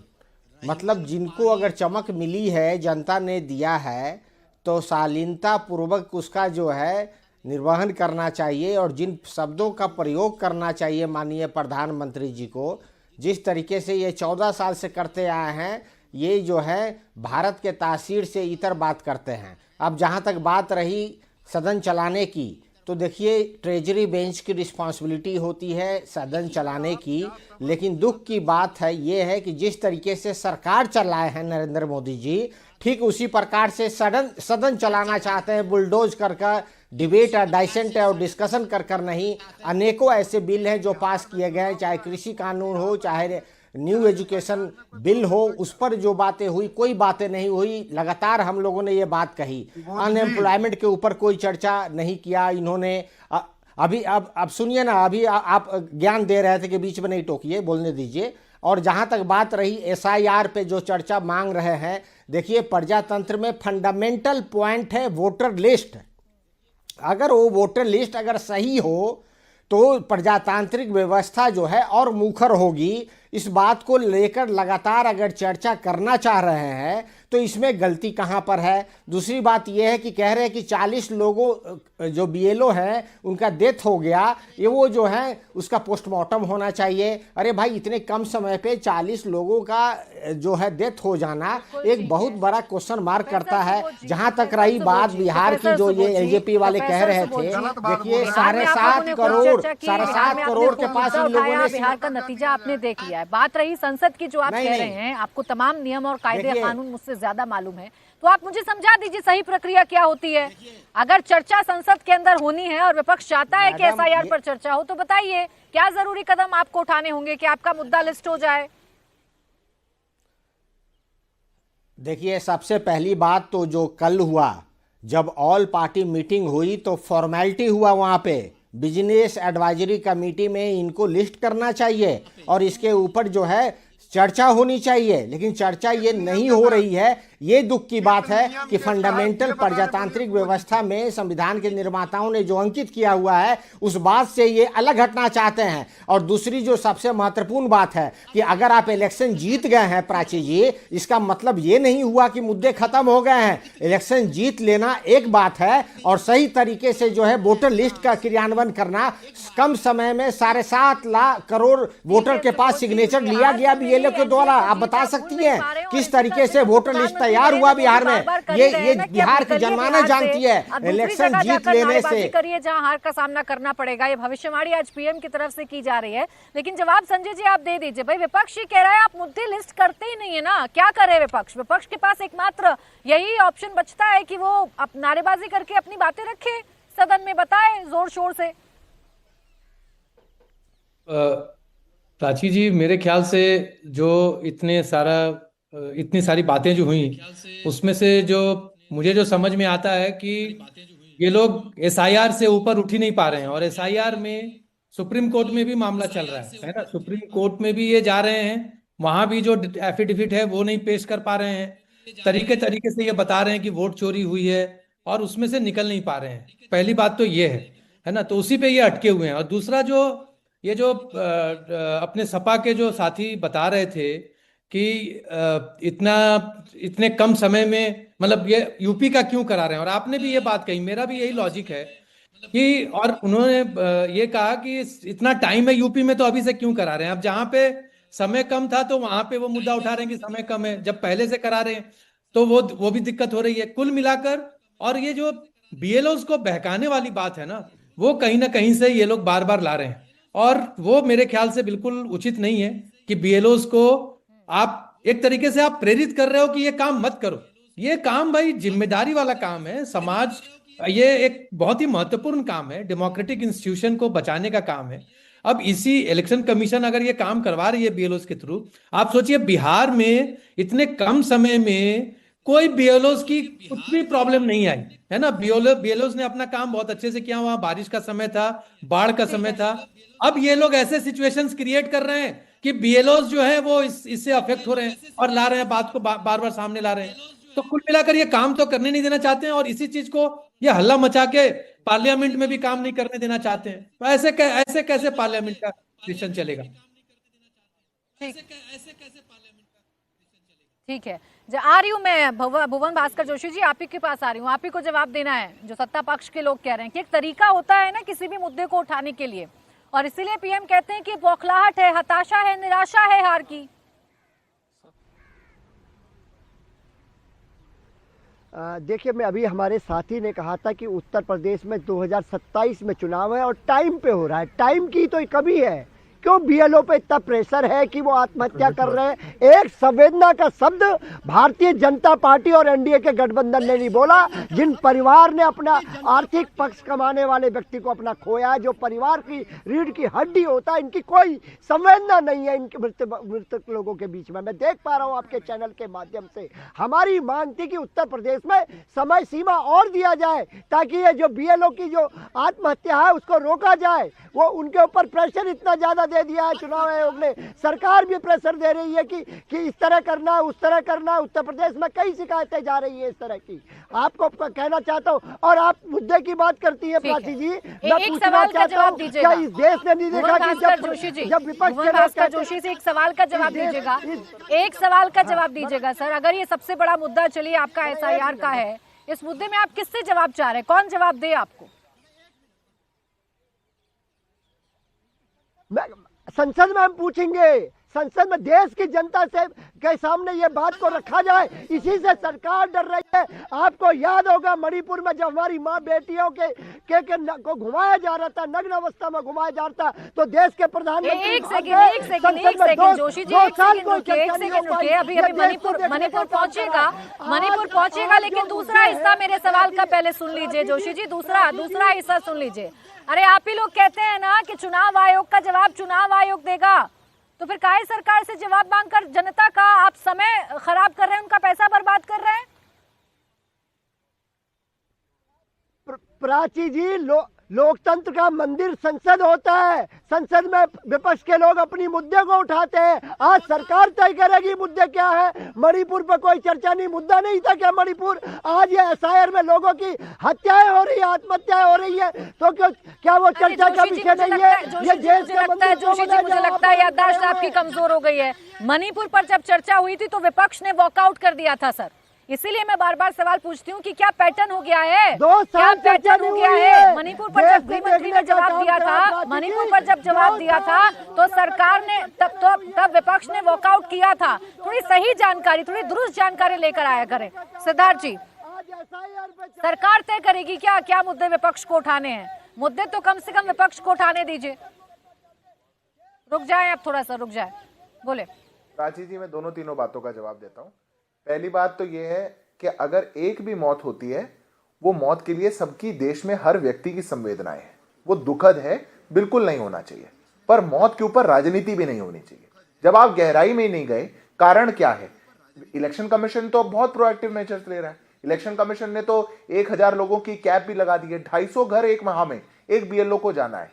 मतलब जिनको अगर चमक मिली है, जनता ने दिया है, तो शालीनता पूर्वक उसका जो है निर्वहन करना चाहिए। और जिन शब्दों का प्रयोग करना चाहिए माननीय प्रधानमंत्री जी को, जिस तरीके से ये 14 साल से करते आए हैं, ये जो है भारत के तासीर से इतर बात करते हैं। अब जहाँ तक बात रही सदन चलाने की, तो देखिए ट्रेजरी बेंच की रिस्पॉन्सिबिलिटी होती है सदन चलाने की, लेकिन दुख की बात है ये है कि जिस तरीके से सरकार चलाए हैं नरेंद्र मोदी जी, ठीक उसी प्रकार से सदन चलाना चाहते हैं, बुलडोज कर डिबेट और डाइसेंट और डिस्कशन कर नहीं। अनेकों ऐसे बिल हैं जो पास किए गए, चाहे कृषि कानून हो, चाहे न्यू एजुकेशन बिल हो, उस पर जो बातें हुई, कोई बातें नहीं हुई। लगातार हम लोगों ने ये बात कही, अनएम्प्लॉयमेंट के ऊपर कोई चर्चा नहीं किया इन्होंने। अभी अब सुनिए ना, अभी आप ज्ञान दे रहे थे कि बीच में नहीं टोकिए, बोलने दीजिए। और जहां तक बात रही एसआईआर पे जो चर्चा मांग रहे हैं, देखिए प्रजातंत्र में फंडामेंटल पॉइंट है वोटर लिस्ट। अगर वो वोटर लिस्ट अगर सही हो तो प्रजातांत्रिक व्यवस्था जो है और मुखर होगी। इस बात को लेकर लगातार अगर चर्चा करना चाह रहे हैं तो इसमें गलती कहां पर है। दूसरी बात यह है कि कह रहे हैं कि 40 लोगों जो बीएलओ हैं उनका डेथ हो गया, ये वो जो है उसका पोस्टमार्टम होना चाहिए। अरे भाई, इतने कम समय पे 40 लोगों का जो है डेथ हो जाना एक बहुत बड़ा क्वेश्चन मार्क करता है। जहां तक रही बात बिहार की, जो ये एलजेपी वाले कह रहे थे, देखिए 7.5 करोड़ के पास इन लोगों ने बिहार का नतीजा आपने देख लिया है। बात रही संसद की, जो आप कह रहे हैं आपको तमाम नियम और कायदे कानून मुझसे ज्यादा मालूम है, तो आप मुझे समझा दीजिए सही प्रक्रिया क्या होती है। अगर चर्चा संसद के अंदर होनी है और विपक्ष चाहता है कि एसआईआर पर चर्चा हो, तो बताइए क्या जरूरी कदम आपको उठाने होंगे कि आपका मुद्दा लिस्ट हो जाए। देखिए, सबसे पहली बात तो जो कल हुआ, जब ऑल पार्टी मीटिंग हुई तो फॉर्मेलिटी हुआ, वहां पे बिजनेस एडवाइजरी कमेटी में इनको लिस्ट करना चाहिए और इसके ऊपर जो है चर्चा होनी चाहिए। लेकिन चर्चा ये नहीं हो रही है। ये दुख की बात है कि फंडामेंटल प्रजातांत्रिक व्यवस्था में संविधान के निर्माताओं ने जो अंकित किया हुआ है उस बात से ये अलग हटना चाहते हैं। और दूसरी जो सबसे महत्वपूर्ण बात है कि अगर आप इलेक्शन जीत गए हैं प्राची जी, इसका मतलब ये नहीं हुआ कि मुद्दे खत्म हो गए हैं। इलेक्शन जीत लेना एक बात है और सही तरीके से जो है वोटर लिस्ट का क्रियान्वयन करना, कम समय में 7.5 लाख करोड़ वोटर के पास सिग्नेचर लिया गया बीएलओ के द्वारा। आप बता सकती हैं किस तरीके से वोटर लिस्ट तैयार हुआ बिहार में। ये बिहार की जनमानस जानती है। इलेक्शन जीत लेने से करिए जहां हार का सामना करना पड़ेगा, ये भविष्यवाणी आज पीएम की तरफ से की जा रही है। लेकिन जवाब संजय जी आप दे दीजिए। भाई, विपक्ष ही कह रहा है आप मुद्दे लिस्ट करते ही नहीं है ना, क्या करे विपक्ष? विपक्ष के पास एकमात्र यही ऑप्शन बचता है कि वो नारेबाजी करके अपनी बातें रखे, सदन में बताए जोर शोर से। प्राची जी, मेरे ख्याल से जो इतनी सारी बातें जो हुई, उसमें से जो मुझे जो समझ में आता है कि ये लोग एसआईआर से ऊपर उठ ही नहीं पा रहे हैं। और एसआईआर में सुप्रीम कोर्ट में भी मामला चल रहा है ना, सुप्रीम कोर्ट में भी ये जा रहे हैं, वहां भी जो एफिडेविट है वो नहीं पेश कर पा रहे हैं। तरीके से ये बता रहे हैं कि वोट चोरी हुई है और उसमें से निकल नहीं पा रहे हैं। पहली बात तो ये है ना, तो उसी पे ये अटके हुए हैं। और दूसरा ये जो अपने सपा के जो साथी बता रहे थे कि इतने कम समय में, मतलब ये यूपी का क्यों करा रहे हैं, और आपने भी ये बात कही, मेरा भी यही लॉजिक है कि, और उन्होंने ये कहा कि इतना टाइम है यूपी में तो अभी से क्यों करा रहे हैं। अब जहां पे समय कम था तो वहां पे वो मुद्दा उठा रहे हैं कि समय कम है, जब पहले से करा रहे हैं तो वो भी दिक्कत हो रही है कुल मिलाकर। और ये जो बीएलओज को बहकाने वाली बात है ना, वो कहीं ना कहीं से ये लोग बार बार ला रहे हैं, और वो मेरे ख्याल से बिल्कुल उचित नहीं है कि बीएलओज को आप एक तरीके से आप प्रेरित कर रहे हो कि ये काम मत करो। ये काम भाई जिम्मेदारी वाला काम है, समाज, ये एक बहुत ही महत्वपूर्ण काम है, डेमोक्रेटिक इंस्टीट्यूशन को बचाने का काम है। अब इसी इलेक्शन कमीशन अगर ये काम करवा रही है बीएलओज के थ्रू, आप सोचिए बिहार में इतने कम समय में कोई बीएलओज की कुछ भी प्रॉब्लम नहीं आई है ना। बीएलओज ने अपना काम बहुत अच्छे से किया, वहां बारिश का समय था, बाढ़ का समय था। अब ये लोग ऐसे सिचुएशंस क्रिएट कर रहे हैं कि बीएलओज जो है वो इससे अफेक्ट हो रहे हैं और ला रहे हैं बात को बार बार सामने ला रहे हैं। तो कुल मिलाकर ये काम तो करने नहीं देना चाहते हैं, और इसी चीज को ये हल्ला मचा के पार्लियामेंट में भी काम नहीं करने देना चाहते हैं। तो ऐसे कैसे पार्लियामेंट का सेशन चलेगा? ठीक है, आ रही हूँ मैं भुवन भास्कर जोशी जी, आप ही के पास आ रही हूँ। आप ही को जवाब देना है। जो सत्ता पक्ष के लोग कह रहे हैं कि एक तरीका होता है ना किसी भी मुद्दे को उठाने के लिए, और इसीलिए पीएम कहते हैं कि बौखलाहट है, हताशा है, निराशा है हार की। देखिए, मैं अभी हमारे साथी ने कहा था कि उत्तर प्रदेश में 2027 में चुनाव है और टाइम पे हो रहा है। टाइम की तो कमी है, क्यों बीएलओ पे इतना प्रेशर है कि वो आत्महत्या कर रहे हैं? एक संवेदना का शब्द भारतीय जनता पार्टी और एनडीए के गठबंधन ने नहीं बोला। जिन परिवार ने अपना आर्थिक पक्ष कमाने वाले व्यक्ति को अपना खोया, जो परिवार की रीढ़ की हड्डी होता है, इनकी कोई संवेदना नहीं है इनके मृतक लोगों के बीच में। मैं देख पा रहा हूं आपके चैनल के माध्यम से। हमारी मांग थी कि उत्तर प्रदेश में समय सीमा और दिया जाए ताकि ये जो बीएलओ की जो आत्महत्या है उसको रोका जाए। वो उनके ऊपर प्रेशर इतना ज्यादा दे दिया है चुनाव आयोग ने, सरकार भी प्रेशर दे रही है कि इस तरह करना, उस तरह करना। उत्तर प्रदेश में कई शिकायतें जा रही है इस तरह की। आपको कहना चाहता हूँ, और आप मुद्दे की बात करती है प्राची जी, मैं एक पूछना सवाल का चाहता जवाब हूँ, दीजिएगा। क्या इस देश ने नहीं देखा कि जब विपक्ष के लोग कहते जोशी से एक सवाल का जवाब दीजिएगा, एक सवाल का जवाब दीजिएगा सर। अगर ये सबसे बड़ा मुद्दा चलिए आपका एसआईआर का है, इस मुद्दे में आप किससे जवाब चाह रहे हैं? कौन जवाब दे आपको? संसद में हम पूछेंगे, संसद में देश की जनता से के सामने ये बात को रखा जाए। इसी से सरकार डर रही है। आपको याद होगा मणिपुर में जब हमारी माँ बेटियों को घुमाया जा रहा था, नग्न अवस्था में घुमाया जा रहा था, तो देश के प्रधानमंत्री एक सेकंड जोशी जी, एक सेकंड रुकिए। अभी मणिपुर पहुंचेगा, लेकिन दूसरा हिस्सा मेरे सवाल का पहले सुन लीजिए जोशी जी, दूसरा हिस्सा सुन लीजिए। अरे आप ही लोग कहते हैं ना कि चुनाव आयोग का जवाब चुनाव आयोग देगा, तो फिर काहे सरकार से जवाब मांगकर जनता का आप समय खराब कर रहे हैं, उनका पैसा बर्बाद कर रहे हैं? प्राची जी, लोकतंत्र का मंदिर संसद होता है। संसद में विपक्ष के लोग अपनी मुद्दे को उठाते हैं। आज सरकार तय करेगी मुद्दे क्या है। मणिपुर पर कोई चर्चा नहीं, मुद्दा नहीं था क्या मणिपुर? आज ये एसआईआर में लोगों की हत्याएं हो रही है, आत्महत्याएं हो रही है, तो क्या वो चर्चा का विषय नहीं है? ये देश का मंदिर जोशी जी, मुझे लगता है याददाश्त आपकी कमजोर हो गई है। मणिपुर पर जब चर्चा हुई थी तो विपक्ष ने वॉकआउट कर दिया था सर, इसीलिए मैं बार बार सवाल पूछती हूँ कि क्या पैटर्न हो गया है? क्या पैटर्न हो गया है? मणिपुर पर जब गृहमंत्री ने जवाब दिया था, मणिपुर पर जब जवाब दिया था तो सरकार ने तब विपक्ष ने वॉकआउट किया था। थोड़ी सही जानकारी, थोड़ी दुरुस्त जानकारी लेकर आया करें। सिद्धार्थ जी, सरकार तय करेगी क्या मुद्दे विपक्ष को उठाने हैं? मुद्दे तो कम से कम विपक्ष को उठाने दीजिए। रुक जाए आप, थोड़ा सा रुक जाए, बोले। प्राची जी, मैं दोनों तीनों बातों का जवाब देता हूँ। पहली बात तो ये है कि अगर एक भी मौत होती है, वो मौत के लिए सबकी देश में हर व्यक्ति की संवेदनाएं हैं, वो दुखद है, बिल्कुल नहीं होना चाहिए। पर मौत के ऊपर राजनीति भी नहीं होनी चाहिए। जब आप गहराई में ही नहीं गए, कारण क्या है? इलेक्शन कमीशन तो बहुत प्रोएक्टिव मेजर्स ले रहा है। इलेक्शन कमीशन ने तो 1000 लोगों की कैप भी लगा दी है। 250 घर एक माह में एक बीएलओ को जाना है,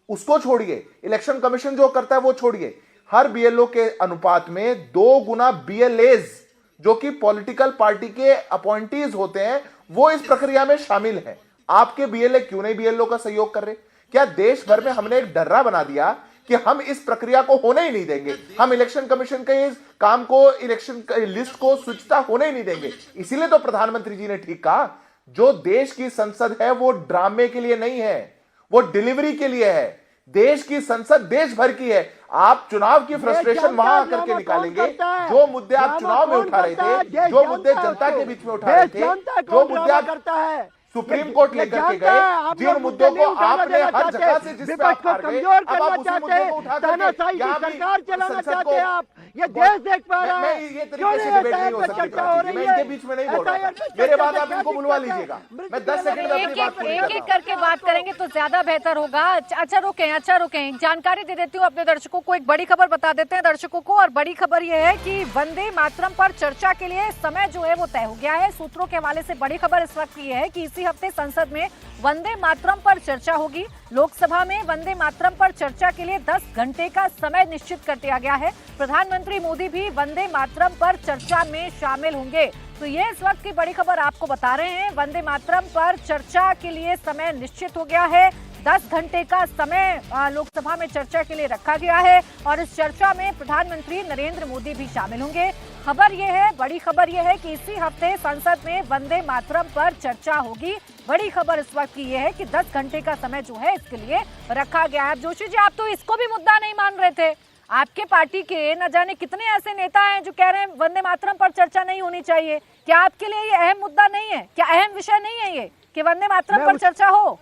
उसको छोड़िए। इलेक्शन कमीशन जो करता है वो छोड़िए। हर बीएलओ के अनुपात में 2 गुना बीएलएज जो कि पॉलिटिकल पार्टी के अपॉइंटीज होते हैं, वो इस प्रक्रिया में शामिल हैं। आपके बीएलए क्यों नहीं बीएलओ का सहयोग कर रहे? क्या देश भर में हमने एक डर्रा बना दिया कि हम इस प्रक्रिया को होने ही नहीं देंगे, हम इलेक्शन कमीशन के इस काम को, इलेक्शन लिस्ट को स्विचता होने ही नहीं देंगे? इसीलिए तो प्रधानमंत्री जी ने ठीक कहा, जो देश की संसद है वो ड्रामे के लिए नहीं है, वो डिलीवरी के लिए है। देश की संसद देश भर की है। आप चुनाव की फ्रस्ट्रेशन वहां आकर के निकालेंगे। जो मुद्दे आप चुनाव में उठा रहे थे, जो मुद्दे जनता के बीच में उठा रहे थे, जो मुद्दे आप करता है, सुप्रीम कोर्ट लेकर के गए, जिन मुद्दों को आपने हर जगह से जिस पे आप हार गए, अब आप उसी मुद्दे को उठा करके यहाँ भी सरकार चलाना चाहते हैं आप। ये देश देख पा रहा है। ये तरीके से डिबेट नहीं हो सकती। मैं इनके बीच में नहीं बोल रहा। मेरे बाद आप इनको बुलवा लीजिएगा, मैं 10 सेकंड में अपनी बात पूरी कर रहा हूं। एक करके बात करेंगे तो ज्यादा बेहतर होगा। अच्छा रुकें, जानकारी दे देती हूँ अपने दर्शकों को। एक बड़ी खबर बता देते हैं दर्शकों को, और बड़ी खबर यह है कि वंदे मातरम पर चर्चा के लिए समय जो है वो तय हो गया है। सूत्रों के हवाले से बड़ी खबर इस वक्त ये है कि इसी हफ्ते संसद में वंदे मातरम पर चर्चा होगी। लोकसभा में वंदे मातरम पर चर्चा के लिए 10 घंटे का समय निश्चित कर दिया गया है। प्रधानमंत्री मोदी भी वंदे मातरम पर चर्चा में शामिल होंगे। तो ये इस वक्त की बड़ी खबर आपको बता रहे हैं। वंदे मातरम पर चर्चा के लिए समय निश्चित हो गया है। 10 घंटे का समय लोकसभा में चर्चा के लिए रखा गया है, और इस चर्चा में प्रधानमंत्री नरेंद्र मोदी भी शामिल होंगे। खबर यह है, बड़ी खबर यह है कि इसी हफ्ते संसद में वंदे मातरम पर चर्चा होगी। बड़ी खबर इस वक्त की यह है कि 10 घंटे का समय जो है इसके लिए रखा गया है। जोशी जी, आप तो इसको भी मुद्दा नहीं मान रहे थे। आपके पार्टी के न जाने कितने ऐसे नेता हैं जो कह रहे हैं वंदे मातरम पर चर्चा नहीं होनी चाहिए। क्या आपके लिए ये अहम मुद्दा नहीं है? क्या अहम विषय नहीं है ये कि वंदे मातरम पर चर्चा हो?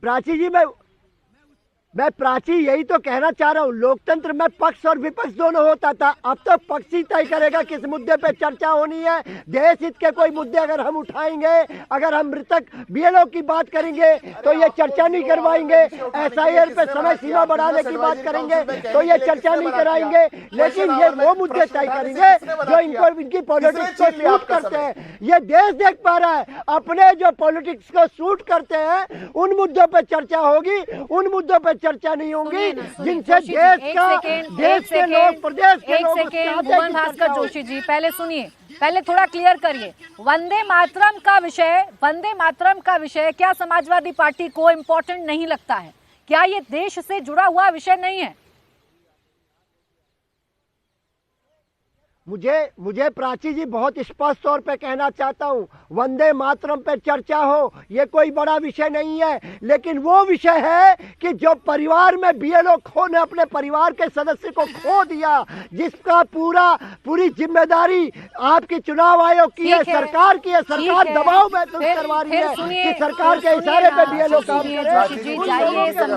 प्राची जी, मैं प्राची यही तो कहना चाह रहा हूँ, लोकतंत्र में पक्ष और विपक्ष दोनों होता था, अब तो पक्ष ही तय करेगा किस मुद्दे पे चर्चा होनी है। देश हित के कोई मुद्दे अगर हम उठाएंगे, अगर हम मृतक बीएलओ की बात करेंगे तो ये चर्चा नहीं करवाएंगे, एसआईआर पे समय सीमा बढ़ाने की बात करेंगे तो ये चर्चा नहीं कराएंगे, लेकिन ये वो मुद्दे तय करेंगे जो इनको इनकी पॉलिटिक्स को सूट करते हैं। ये देश देख पा रहा है, अपने जो पॉलिटिक्स को सूट करते हैं उन मुद्दों पे चर्चा होगी, उन मुद्दों पे चर्चा नहीं होंगी जिनसे देश के लोग, प्रदेश के लोग। मोहन भास्कर जोशी जी, पहले सुनिए, पहले थोड़ा क्लियर करिए। वंदे मातरम का विषय क्या समाजवादी पार्टी को इम्पोर्टेंट नहीं लगता है? क्या ये देश से जुड़ा हुआ विषय नहीं है? मुझे प्राची जी बहुत स्पष्ट तौर पे कहना चाहता हूँ, वंदे मातरम पे चर्चा हो ये कोई बड़ा विषय नहीं है, लेकिन वो विषय है कि जो परिवार में बीएलओ ने अपने परिवार के सदस्य को खो दिया, जिसका पूरी जिम्मेदारी आपकी चुनाव आयोग की है, सरकार की है, सरकार दबाव महसूस करवा रही है कि सरकार के इशारे पे बीएलओ काम करे।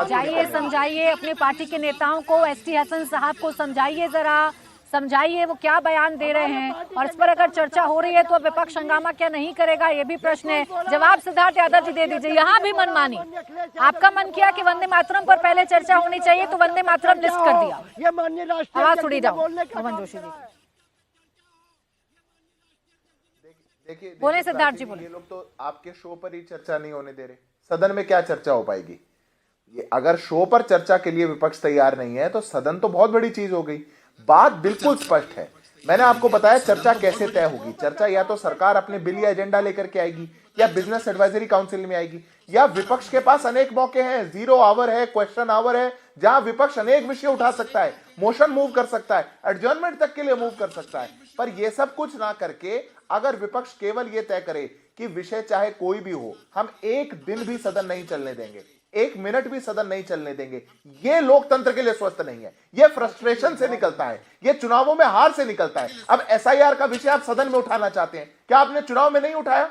जाइए समझाइए अपने पार्टी के नेताओं को, एसटी हसन साहब को समझाइए, जरा समझाइए वो क्या बयान दे रहे हैं, और इस पर अगर चर्चा हो रही है तो विपक्ष हंगामा क्या नहीं करेगा, ये भी प्रश्न है। जवाब सिद्धार्थ यादव जी दे दीजिए। यहाँ भी मनमानी, आपका मन किया कि वंदे मातरम पर पहले चर्चा होनी चाहिए तो वंदे मातरम लिस्ट कर दिया। ये माननीय राष्ट्रीय आवाज सुनी जाओ मोहन जोशी जी। देखिए बोले सिद्धार्थ जी, बोले। ये लोग तो आपके शो पर ही चर्चा नहीं होने दे रहे, सदन में क्या चर्चा हो पाएगी? ये अगर शो पर चर्चा के लिए विपक्ष तैयार नहीं है तो सदन तो बहुत बड़ी चीज हो गई। बात बिल्कुल स्पष्ट है, मैंने आपको बताया चर्चा कैसे तय होगी। चर्चा या तो सरकार अपने बिल या एजेंडा लेकर के आएगी, या बिजनेस एडवाइजरी काउंसिल में आएगी, या विपक्ष के पास अनेक मौके हैं, 0 आवर है, क्वेश्चन आवर है, जहां विपक्ष अनेक विषय उठा सकता है, मोशन मूव कर सकता है, एडजर्नमेंट तक के लिए मूव कर सकता है। पर यह सब कुछ ना करके अगर विपक्ष केवल यह तय करे कि विषय चाहे कोई भी हो, हम एक दिन भी सदन नहीं चलने देंगे, 1 मिनट भी सदन नहीं चलने देंगे, ये लोकतंत्र के लिए स्वस्थ नहीं है। ये फ्रस्ट्रेशन से निकलता है, ये चुनावों में हार से निकलता है। अब एसआईआर का विषय आप सदन में उठाना चाहते हैं, क्या आपने चुनाव में नहीं उठाया?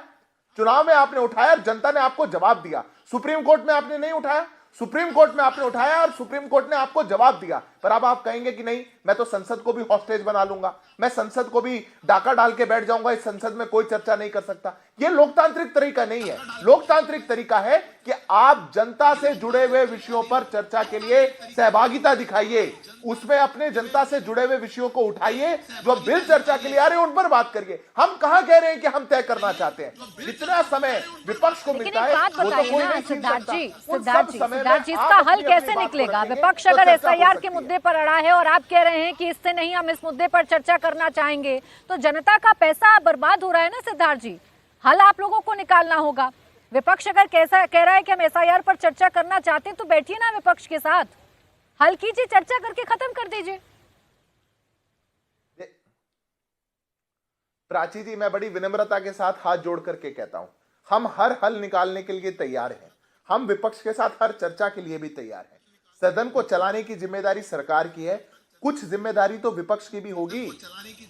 चुनाव में आपने उठाया, जनता ने आपको जवाब दिया। सुप्रीम कोर्ट में आपने नहीं उठाया, सुप्रीम कोर्ट में आपने उठाया और सुप्रीम कोर्ट ने आपको जवाब दिया। पर अब आप कहेंगे कि नहीं, मैं तो संसद को भी हॉस्टेज बना लूंगा, मैं संसद को भी डाका डाल के बैठ जाऊंगा, इस संसद में कोई चर्चा नहीं कर सकता। यह लोकतांत्रिक तरीका नहीं है। लोकतांत्रिक तरीका है कि आप जनता से जुड़े हुए विषयों पर चर्चा के लिए सहभागिता दिखाइए, उसमें अपने जनता से जुड़े हुए विषयों को उठाइए, जो बिल चर्चा के लिए आ रहे हैं उन पर बात करिए। हम कहां कह रहे हैं कि हम तय करना चाहते हैं? जितना समय विपक्ष को मिलता है वो तो कोई नहीं छीन सकता। सिद्धार्थ जी, इसका हल कैसे निकलेगा? विपक्ष अगर एसआईआर के मुद्दे पर अड़ा है और आप कह रहे हैं कि इससे नहीं, हम इस मुद्दे पर चर्चा करना चाहेंगे, तो जनता का पैसा बर्बाद हो रहा है ना सिद्धार्थ जी। हल आप लोगों को निकालना होगा। विपक्ष अगर कैसा कह रहा है कि हम एसआईआर पर चर्चा करना चाहते हैं तो बैठिए ना विपक्ष के साथ, हल कीजिए, चर्चा करके खत्म कर दीजिए। प्राची जी, मैं बड़ी विनम्रता के साथ हाथ जोड़ करके कहता हूं, हम हर हल निकालने के लिए तैयार हैं, हम विपक्ष के साथ हर चर्चा के लिए भी तैयार हैं। सदन को चलाने की जिम्मेदारी सरकार की है, कुछ जिम्मेदारी तो विपक्ष की भी होगी।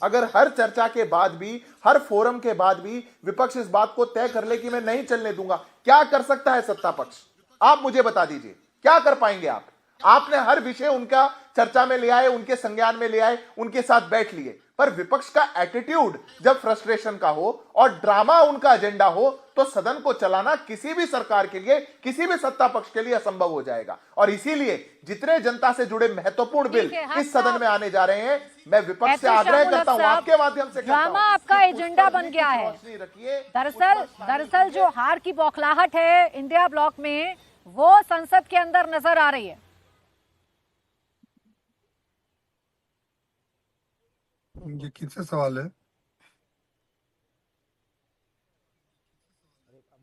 अगर हर चर्चा के बाद भी, हर फोरम के बाद भी विपक्ष इस बात को तय कर ले कि मैं नहीं चलने दूंगा, क्या कर सकता है सत्ता पक्ष? आप मुझे बता दीजिए, क्या कर पाएंगे आप? आपने हर विषय उनका चर्चा में ले आए, उनके संज्ञान में ले आए, उनके साथ बैठ लिए, पर विपक्ष का एटीट्यूड जब फ्रस्ट्रेशन का हो और ड्रामा उनका एजेंडा हो तो सदन को चलाना किसी भी सरकार के लिए, किसी भी सत्ता पक्ष के लिए असंभव हो जाएगा। और इसीलिए जितने जनता से जुड़े महत्वपूर्ण बिल इस सदन में आने जा रहे हैं, मैं विपक्ष से आग्रह करता हूं, आपके माध्यम से ड्रामा आपका एजेंडा बन गया है। दरअसल जो हार की बौखलाहट है इंडिया ब्लॉक में, वो संसद के अंदर नजर आ रही है। ये किससे सवाल है?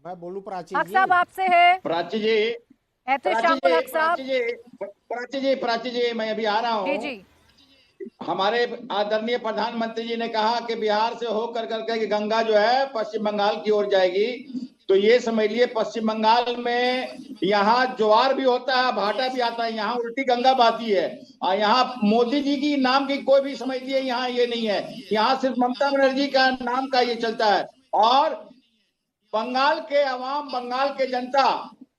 मैं बोलूं प्राची हक जी? साहब आपसे है। प्राची जी, प्राची जी, मैं अभी आ रहा हूँ। जी। हमारे आदरणीय प्रधानमंत्री जी ने कहा कि बिहार से होकर करके गंगा जो है पश्चिम बंगाल की ओर जाएगी, तो ये समझ लिए पश्चिम बंगाल में यहाँ ज्वार भी होता है, भाटा भी आता है, यहाँ उल्टी गंगा बहती है। और यहाँ मोदी जी की नाम की कोई भी समझ लिए यहाँ ये नहीं है, यहाँ सिर्फ ममता बनर्जी का नाम का ये चलता है। और बंगाल के अवाम, बंगाल के जनता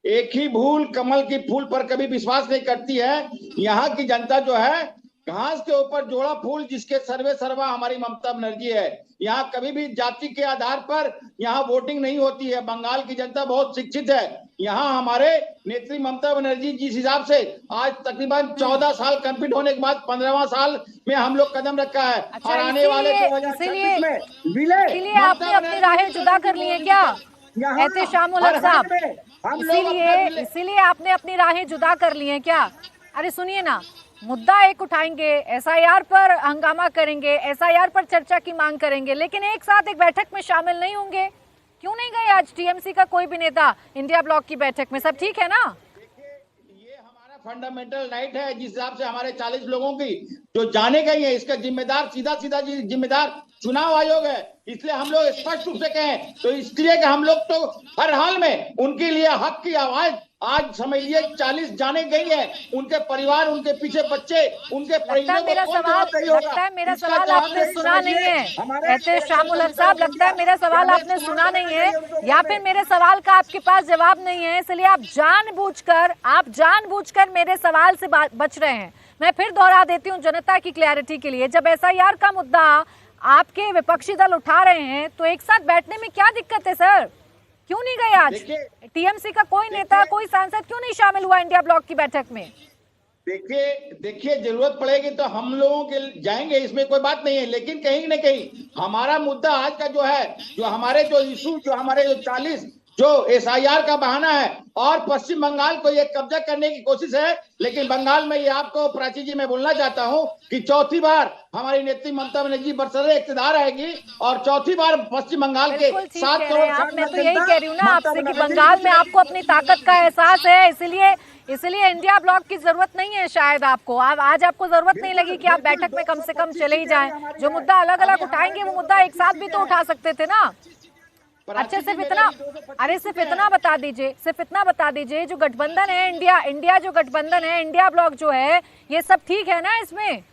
एक ही भूल कमल की फूल पर कभी विश्वास नहीं करती है। यहाँ की जनता जो है घास के ऊपर जोड़ा फूल जिसके सर्वे सर्वा हमारी ममता बनर्जी है। यहाँ कभी भी जाति के आधार पर यहाँ वोटिंग नहीं होती है। बंगाल की जनता बहुत शिक्षित है। यहाँ हमारे नेत्री ममता बनर्जी जिस हिसाब से आज तकरीबन 14 साल कंप्लीट होने के बाद 15वां साल में हम लोग कदम रखा है। अच्छा, और आने वाले 2026 में विलय इसीलिए आपने अपनी राहें जुदा कर ली है क्या एहतेशाम उल हक साहब? इसीलिए आपने अपनी राहें जुदा कर ली हैं क्या? अरे सुनिए ना, मुद्दा एक उठाएंगे, एसआईआर पर हंगामा करेंगे, एसआईआर पर चर्चा की मांग करेंगे, लेकिन एक साथ एक बैठक में शामिल नहीं होंगे। क्यों नहीं गए आज टीएमसी का कोई भी नेता इंडिया ब्लॉक की बैठक में? सब ठीक है ना? ये हमारा फंडामेंटल राइट है जिस हिसाब से हमारे 40 लोगों की जो जाने गई है, इसका जिम्मेदार सीधा जिम्मेदार चुनाव आयोग है। इसलिए हम लोग स्पष्ट रूप से कहें तो इसलिए कि हम लोग तो हर हाल में उनके लिए हक की आवाज आज समझ लीजिए 40 जाने गई है। उनके परिवार, उनके पीछे बच्चे, उनके लगता है मेरा सवाल आपने सुना नहीं है एहतेशाम उल हक साहब, लगता है मेरा सवाल आपने सुना नहीं है, या फिर मेरे सवाल का आपके पास जवाब नहीं है, इसलिए आप जानबूझकर मेरे सवाल से बच रहे हैं। मैं फिर दोहरा देती हूँ जनता की क्लैरिटी के लिए, जब एसआईआर का मुद्दा आपके विपक्षी दल उठा रहे हैं तो एक साथ बैठने में क्या दिक्कत है सर? क्यों नहीं गए आज? टीएमसी का कोई नेता, कोई सांसद क्यों नहीं शामिल हुआ इंडिया ब्लॉक की बैठक में? देखिए जरूरत पड़ेगी तो हम लोगों के जाएंगे, इसमें कोई बात नहीं है। लेकिन कहीं न कहीं हमारा मुद्दा आज का जो है, जो हमारे जो इशू, जो हमारे जो 40 जो एसआईआर का बहाना है और पश्चिम बंगाल को ये कब्जा करने की कोशिश है। लेकिन बंगाल में ये आपको प्राची जी मैं बोलना चाहता हूं कि चौथी बार हमारी नेत्री ममता बनर्जी बरसरे इक़्तिदार आएगी और चौथी बार पश्चिम बंगाल के 7 करोड़। मैं तो यही कह रही हूँ ना आपसे कि बंगाल में आपको अपनी ताकत का एहसास है, इसलिए इंडिया ब्लॉक की जरूरत नहीं है शायद आपको। आज आपको जरूरत नहीं लगी कि आप बैठक में कम से कम चले ही जाएं। जो मुद्दा अलग अलग उठाएंगे वो मुद्दा एक साथ भी तो उठा सकते थे ना। अच्छा सिर्फ इतना बता दीजिए, जो गठबंधन है इंडिया जो गठबंधन है, इंडिया ब्लॉक जो है, ये सब ठीक है ना इसमें,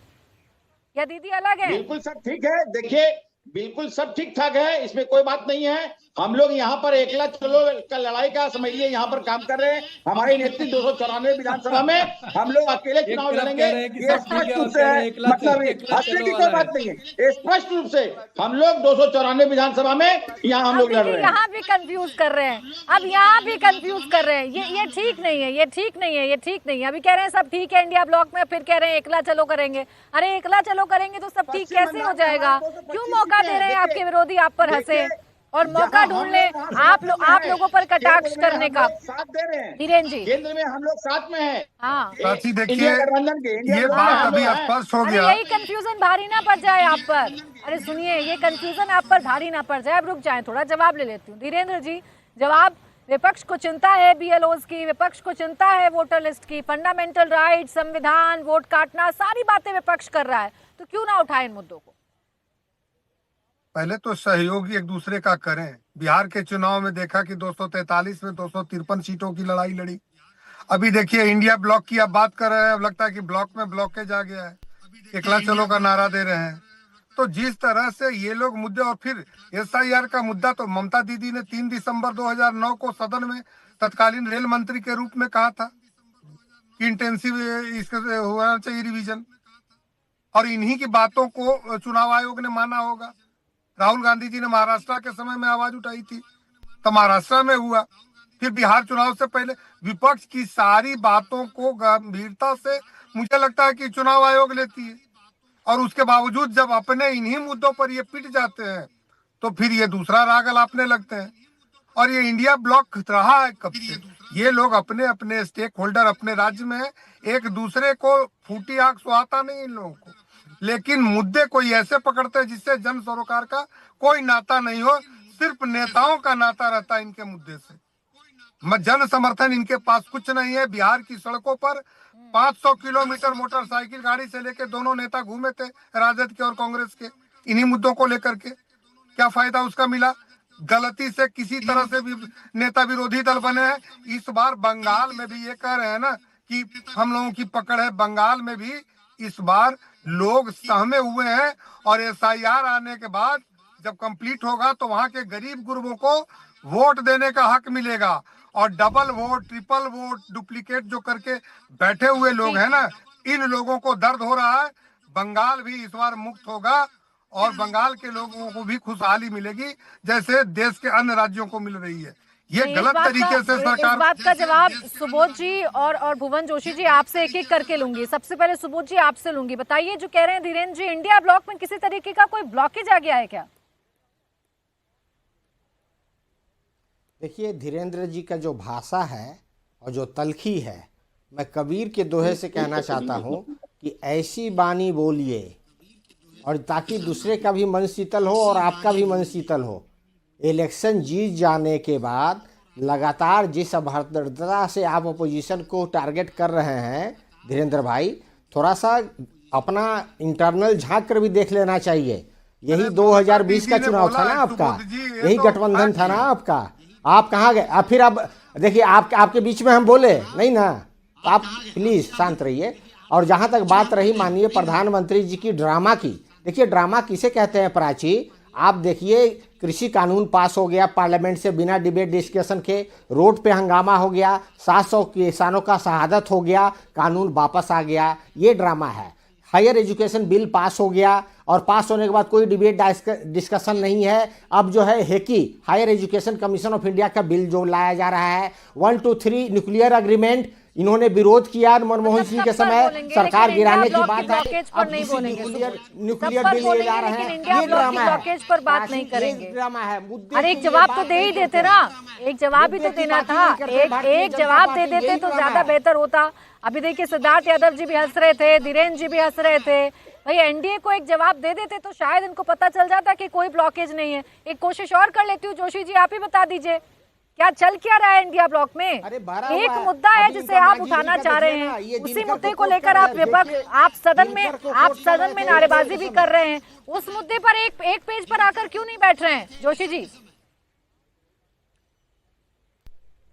या दीदी अलग है? बिल्कुल सब ठीक है। देखिए बिल्कुल सब ठीक ठाक है, इसमें कोई बात नहीं है। हम लोग यहाँ पर एकला चलो का लड़ाई का समझिए यहाँ पर काम कर रहे हैं। हमारी नेत्री 294 विधानसभा में हम लोग अकेले चुनाव लड़ेंगे, ये स्पष्ट रूप से है। मतलब हंसने की कोई बात नहीं है, स्पष्ट रूप से हम लोग 294 विधानसभा में यहाँ हम लोग लड़ रहे हैं। यहाँ भी कंफ्यूज कर रहे हैं, अब यहाँ भी कंफ्यूज कर रहे हैं। ये ठीक नहीं है, ये ठीक नहीं है। अभी कह रहे हैं सब ठीक है इंडिया ब्लॉक में, फिर कह रहे हैं एकला चलो करेंगे। अरे एकला चलो करेंगे तो सब ठीक कैसे हो जाएगा? क्यों मौका दे रहे हैं आपके विरोधी आप पर हंसे और मौका ढूंढ ले आप लोगों पर कटाक्ष करने का? साथ दे रहे हैं धीरेन्द्र जी, केंद्र में हम लोग साथ में हैं। हाँ साथी देखिए, ये बात अभी स्पष्ट हो गया। यही कंफ्यूजन भारी ना पड़ जाए आप पर। अरे सुनिए, ये कंफ्यूजन आप पर भारी ना पड़ जाए। अब रुक जाए, थोड़ा जवाब ले लेती हूँ। धीरेन्द्र जी, जवाब, विपक्ष को चिंता है बीएलओज की, विपक्ष को चिंता है वोटर लिस्ट की, फंडामेंटल राइट, संविधान, वोट काटना, सारी बातें विपक्ष कर रहा है, तो क्यों ना उठाए इन मुद्दों को? पहले तो सहयोगी एक दूसरे का करें। बिहार के चुनाव में देखा कि 243 में 253 सीटों की लड़ाई लड़ी। अभी देखिए इंडिया ब्लॉक की आप बात कर रहे हैं, अब लगता है कि ब्लॉक में ब्लॉकेज आ गया है, एकला चलो का नारा दे रहे हैं। तो जिस तरह से ये लोग मुद्दे, और फिर एसआईआर का मुद्दा तो ममता दीदी ने 3 दिसंबर 2009 को सदन में तत्कालीन रेल मंत्री के रूप में कहा था कि इंटेंसिव इसका होना चाहिए रिवीजन, और इन्हीं की बातों को चुनाव आयोग ने माना होगा। राहुल गांधी जी ने महाराष्ट्र के समय में आवाज उठाई थी, तो महाराष्ट्र में हुआ। फिर बिहार चुनाव से पहले विपक्ष की सारी बातों को गंभीरता से मुझे लगता है कि चुनाव आयोग लेती है, और उसके बावजूद जब अपने इन्हीं मुद्दों पर ये पिट जाते हैं तो फिर ये दूसरा राग अलापने लगते हैं। और ये इंडिया ब्लॉक रहा है कब से? ये लोग अपने अपने स्टेक होल्डर अपने राज्य में है, एक दूसरे को फूटी आंख सुहाता नहीं इन लोगों को, लेकिन मुद्दे कोई ऐसे पकड़ते हैं जिससे जन सरोकार का कोई नाता नहीं हो, सिर्फ नेताओं का नाता रहता है इनके मुद्दे से। जन समर्थन इनके पास कुछ नहीं है। बिहार की सड़कों पर 500 किलोमीटर मोटरसाइकिल गाड़ी से लेके दोनों नेता घूमे थे, राजद के और कांग्रेस के, इन्हीं मुद्दों को लेकर के। क्या फायदा उसका मिला? गलती से किसी तरह से भी नेता विरोधी दल बने हैं। इस बार बंगाल में भी ये कह रहे हैं ना कि हम लोगों की पकड़ है, बंगाल में भी इस बार लोग सहमे हुए हैं, और एसआईआर आने के बाद जब कंप्लीट होगा तो वहां के गरीब गुरबों को वोट देने का हक मिलेगा। और double vote, triple vote, duplicate जो करके बैठे हुए लोग हैं ना, इन लोगों को दर्द हो रहा है। बंगाल भी इस बार मुक्त होगा और बंगाल के लोगों को भी खुशहाली मिलेगी जैसे देश के अन्य राज्यों को मिल रही है। ये नहीं, गलत तरीके से इस सरकार। बात का जवाब सुबोध जी और भुवन जोशी जी आपसे एक एक करके लूंगी। सबसे पहले सुबोध जी आपसे लूंगी, बताइए जो कह रहे हैं धीरेन्द्र जी, इंडिया ब्लॉक में किसी तरीके का कोई ब्लॉकेज आ गया है क्या? देखिए, धीरेन्द्र जी का जो भाषा है और जो तलखी है, मैं कबीर के दोहे से कहना चाहता हूँ कि ऐसी बानी बोलिए और ताकि दूसरे का भी मन शीतल हो और आपका भी मन शीतल हो। इलेक्शन जीत जाने के बाद लगातार जिस अभद्रता से आप अपोजिशन को टारगेट कर रहे हैं धीरेन्द्र भाई, थोड़ा सा अपना इंटरनल झांक कर भी देख लेना चाहिए। यही 2020 का चुनाव था ना आपका, यही गठबंधन था ना आपका। आप कहाँ गए? अब फिर अब देखिए, आपके बीच में हम बोले नहीं ना, तो आप प्लीज शांत रहिए। और जहाँ तक बात रही माननीय प्रधानमंत्री जी की ड्रामा की, देखिए ड्रामा किसे कहते हैं प्राची? आप देखिए, कृषि कानून पास हो गया पार्लियामेंट से बिना डिबेट डिस्कशन के, रोड पे हंगामा हो गया, 700 किसानों का शहादत हो गया, कानून वापस आ गया, ये ड्रामा है। हायर एजुकेशन बिल पास हो गया और पास होने के बाद कोई डिबेट डिस्कशन नहीं है। अब जो है HECI Higher Education Commission of India का बिल जो लाया जा रहा है, 1, 2, 3 न्यूक्लियर एग्रीमेंट, इन्होंने विरोध किया मनमोहन सिंह के समय, सरकार गिराने की बात है। अब न्यूक्लियर बिल ले जा रहे हैं, ये ड्रामा है। ब्लॉकेज पर बात नहीं करेंगे, ड्रामा है। मुद्दे अरे एक जवाब तो दे ही देते ना, एक जवाब भी तो देना था, एक जवाब दे देते तो ज्यादा बेहतर होता। अभी देखिए सिद्धार्थ यादव जी भी हंस रहे थे, धीरेन्द्र जी भी हंस रहे थे। भाई एनडीए को एक जवाब दे देते तो शायद इनको पता चल जाता कि कोई ब्लॉकेज नहीं है। एक कोशिश और कर लेती हूँ, जोशी जी आप ही बता दीजिए क्या चल क्या रहा है इंडिया ब्लॉक में? एक मुद्दा है जिसे आप उठाना चाह रहे हैं, उसी मुद्दे को लेकर आप विपक्ष, आप सदन में नारेबाजी भी कर रहे हैं। उस मुद्दे पर एक पेज पर आकर क्यों नहीं बैठ रहे हैं जोशी जी?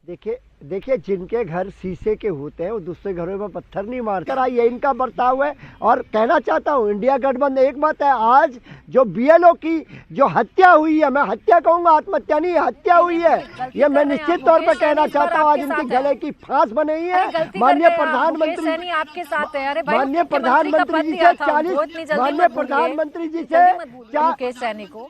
देखिए जिनके घर शीशे के होते हैं वो दूसरे घरों में पत्थर नहीं मारते। ये इनका बर्ताव है। और कहना चाहता हूँ इंडिया गठबंधन, एक बात है, आज जो बीएलओ की जो हत्या हुई है, मैं हत्या कहूंगा, आत्महत्या नहीं, हत्या हुई है, ये मैं निश्चित तौर पर कहना चाहता हूँ। आज इनकी गले की फांस बनी है। माननीय प्रधानमंत्री आपके साथ है, माननीय प्रधानमंत्री जी से 40, माननीय प्रधानमंत्री जी से मुकेश सैनी को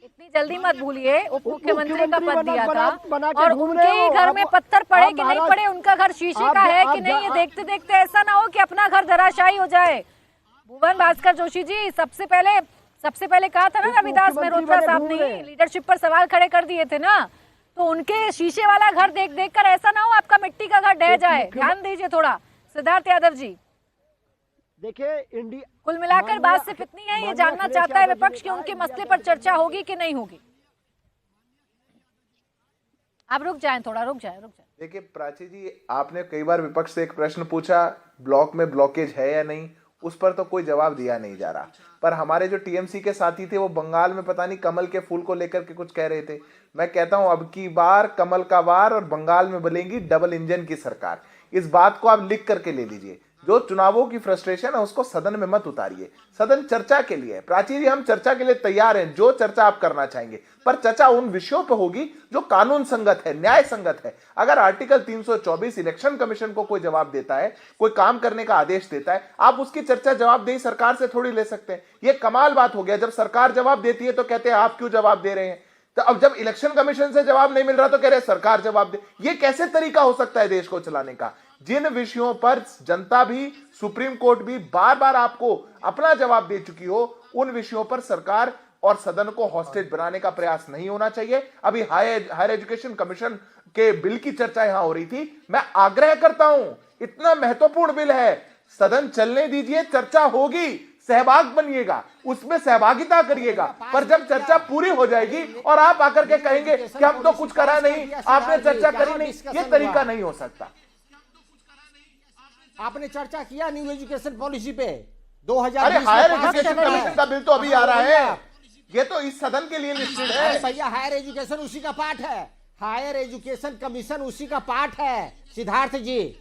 इतनी जल्दी मत भूलिए, उप मुख्यमंत्री का पद दिया था और उनके घर में पत्थर पड़े कि नहीं पड़े, उनका घर शीशे का है कि नहीं, ये देखते देखते ऐसा ना हो कि अपना घर धराशायी हो जाए। भुवन भास्कर जोशी जी, सबसे पहले कहा था ना रविदास मेहरोत्रा साहब ने, लीडरशिप पर सवाल खड़े कर दिए थे ना, तो उनके शीशे वाला घर देख देख कर ऐसा ना हो आपका मिट्टी का घर ढह जाए। ध्यान दीजिए थोड़ा। सिद्धार्थ यादव जी, देखिए इंडिया कुल मिलाकर बात सिर्फ इतनी है, ये जानना चाहता है विपक्ष की उनके मसले पर चर्चा होगी कि नहीं होगी। आप रुक जाएं, थोड़ा रुक जाएं। देखिए प्राची जी, आपने कई बार विपक्ष से एक प्रश्न पूछा ब्लॉक में ब्लॉकेज है या नहीं, उस पर तो कोई जवाब दिया नहीं जा रहा। पर हमारे जो टीएमसी के साथी थे वो बंगाल में पता नहीं कमल के फूल को लेकर के कुछ कह रहे थे। मैं कहता हूं अब की बार कमल का वार और बंगाल में बनेगी डबल इंजन की सरकार। इस बात को आप लिख करके ले लीजिए। जो चुनावों की फ्रस्ट्रेशन है उसको सदन में मत उतारिए। सदन चर्चा के लिए है। प्राची जी, हम चर्चा के लिए तैयार हैं, जो चर्चा आप करना चाहेंगे, पर चर्चा उन विषयों पर होगी जो कानून संगत है, न्याय संगत है। अगर आर्टिकल 324 इलेक्शन कमीशन को कोई जवाब देता है, कोई काम करने का आदेश देता है, आप उसकी चर्चा जवाबदेही सरकार से थोड़ी ले सकते हैं। यह कमाल बात हो गया, जब सरकार जवाब देती है तो कहते हैं आप क्यों जवाब दे रहे हैं। तो अब जब इलेक्शन कमीशन से जवाब नहीं मिल रहा तो कह रहे सरकार जवाब दे। ये कैसे तरीका हो सकता है देश को चलाने का? जिन विषयों पर जनता भी, सुप्रीम कोर्ट भी बार बार आपको अपना जवाब दे चुकी हो, उन विषयों पर सरकार और सदन को हॉस्टेज बनाने का प्रयास नहीं होना चाहिए। अभी हायर एजुकेशन कमीशन के बिल की चर्चा यहां हो रही थी। मैं आग्रह करता हूं, इतना महत्वपूर्ण बिल है, सदन चलने दीजिए, चर्चा होगी, सहभाग बनिएगा, उसमें सहभागिता करिएगा। पर जब चर्चा पूरी हो जाएगी और आप आकर के कहेंगे कि हम तो कुछ करा नहीं, आपने चर्चा करी नहीं, ये तरीका नहीं हो सकता। आपने चर्चा किया न्यू एजुकेशन पॉलिसी पे 2020 अरे हायर एजुकेशन कमीशन का बिल तो अभी आ रहा है, ये तो इस सदन के लिए लिस्टेड है। भैया हायर एजुकेशन उसी का पार्ट है, हायर एजुकेशन कमीशन उसी का पार्ट है सिद्धार्थ जी।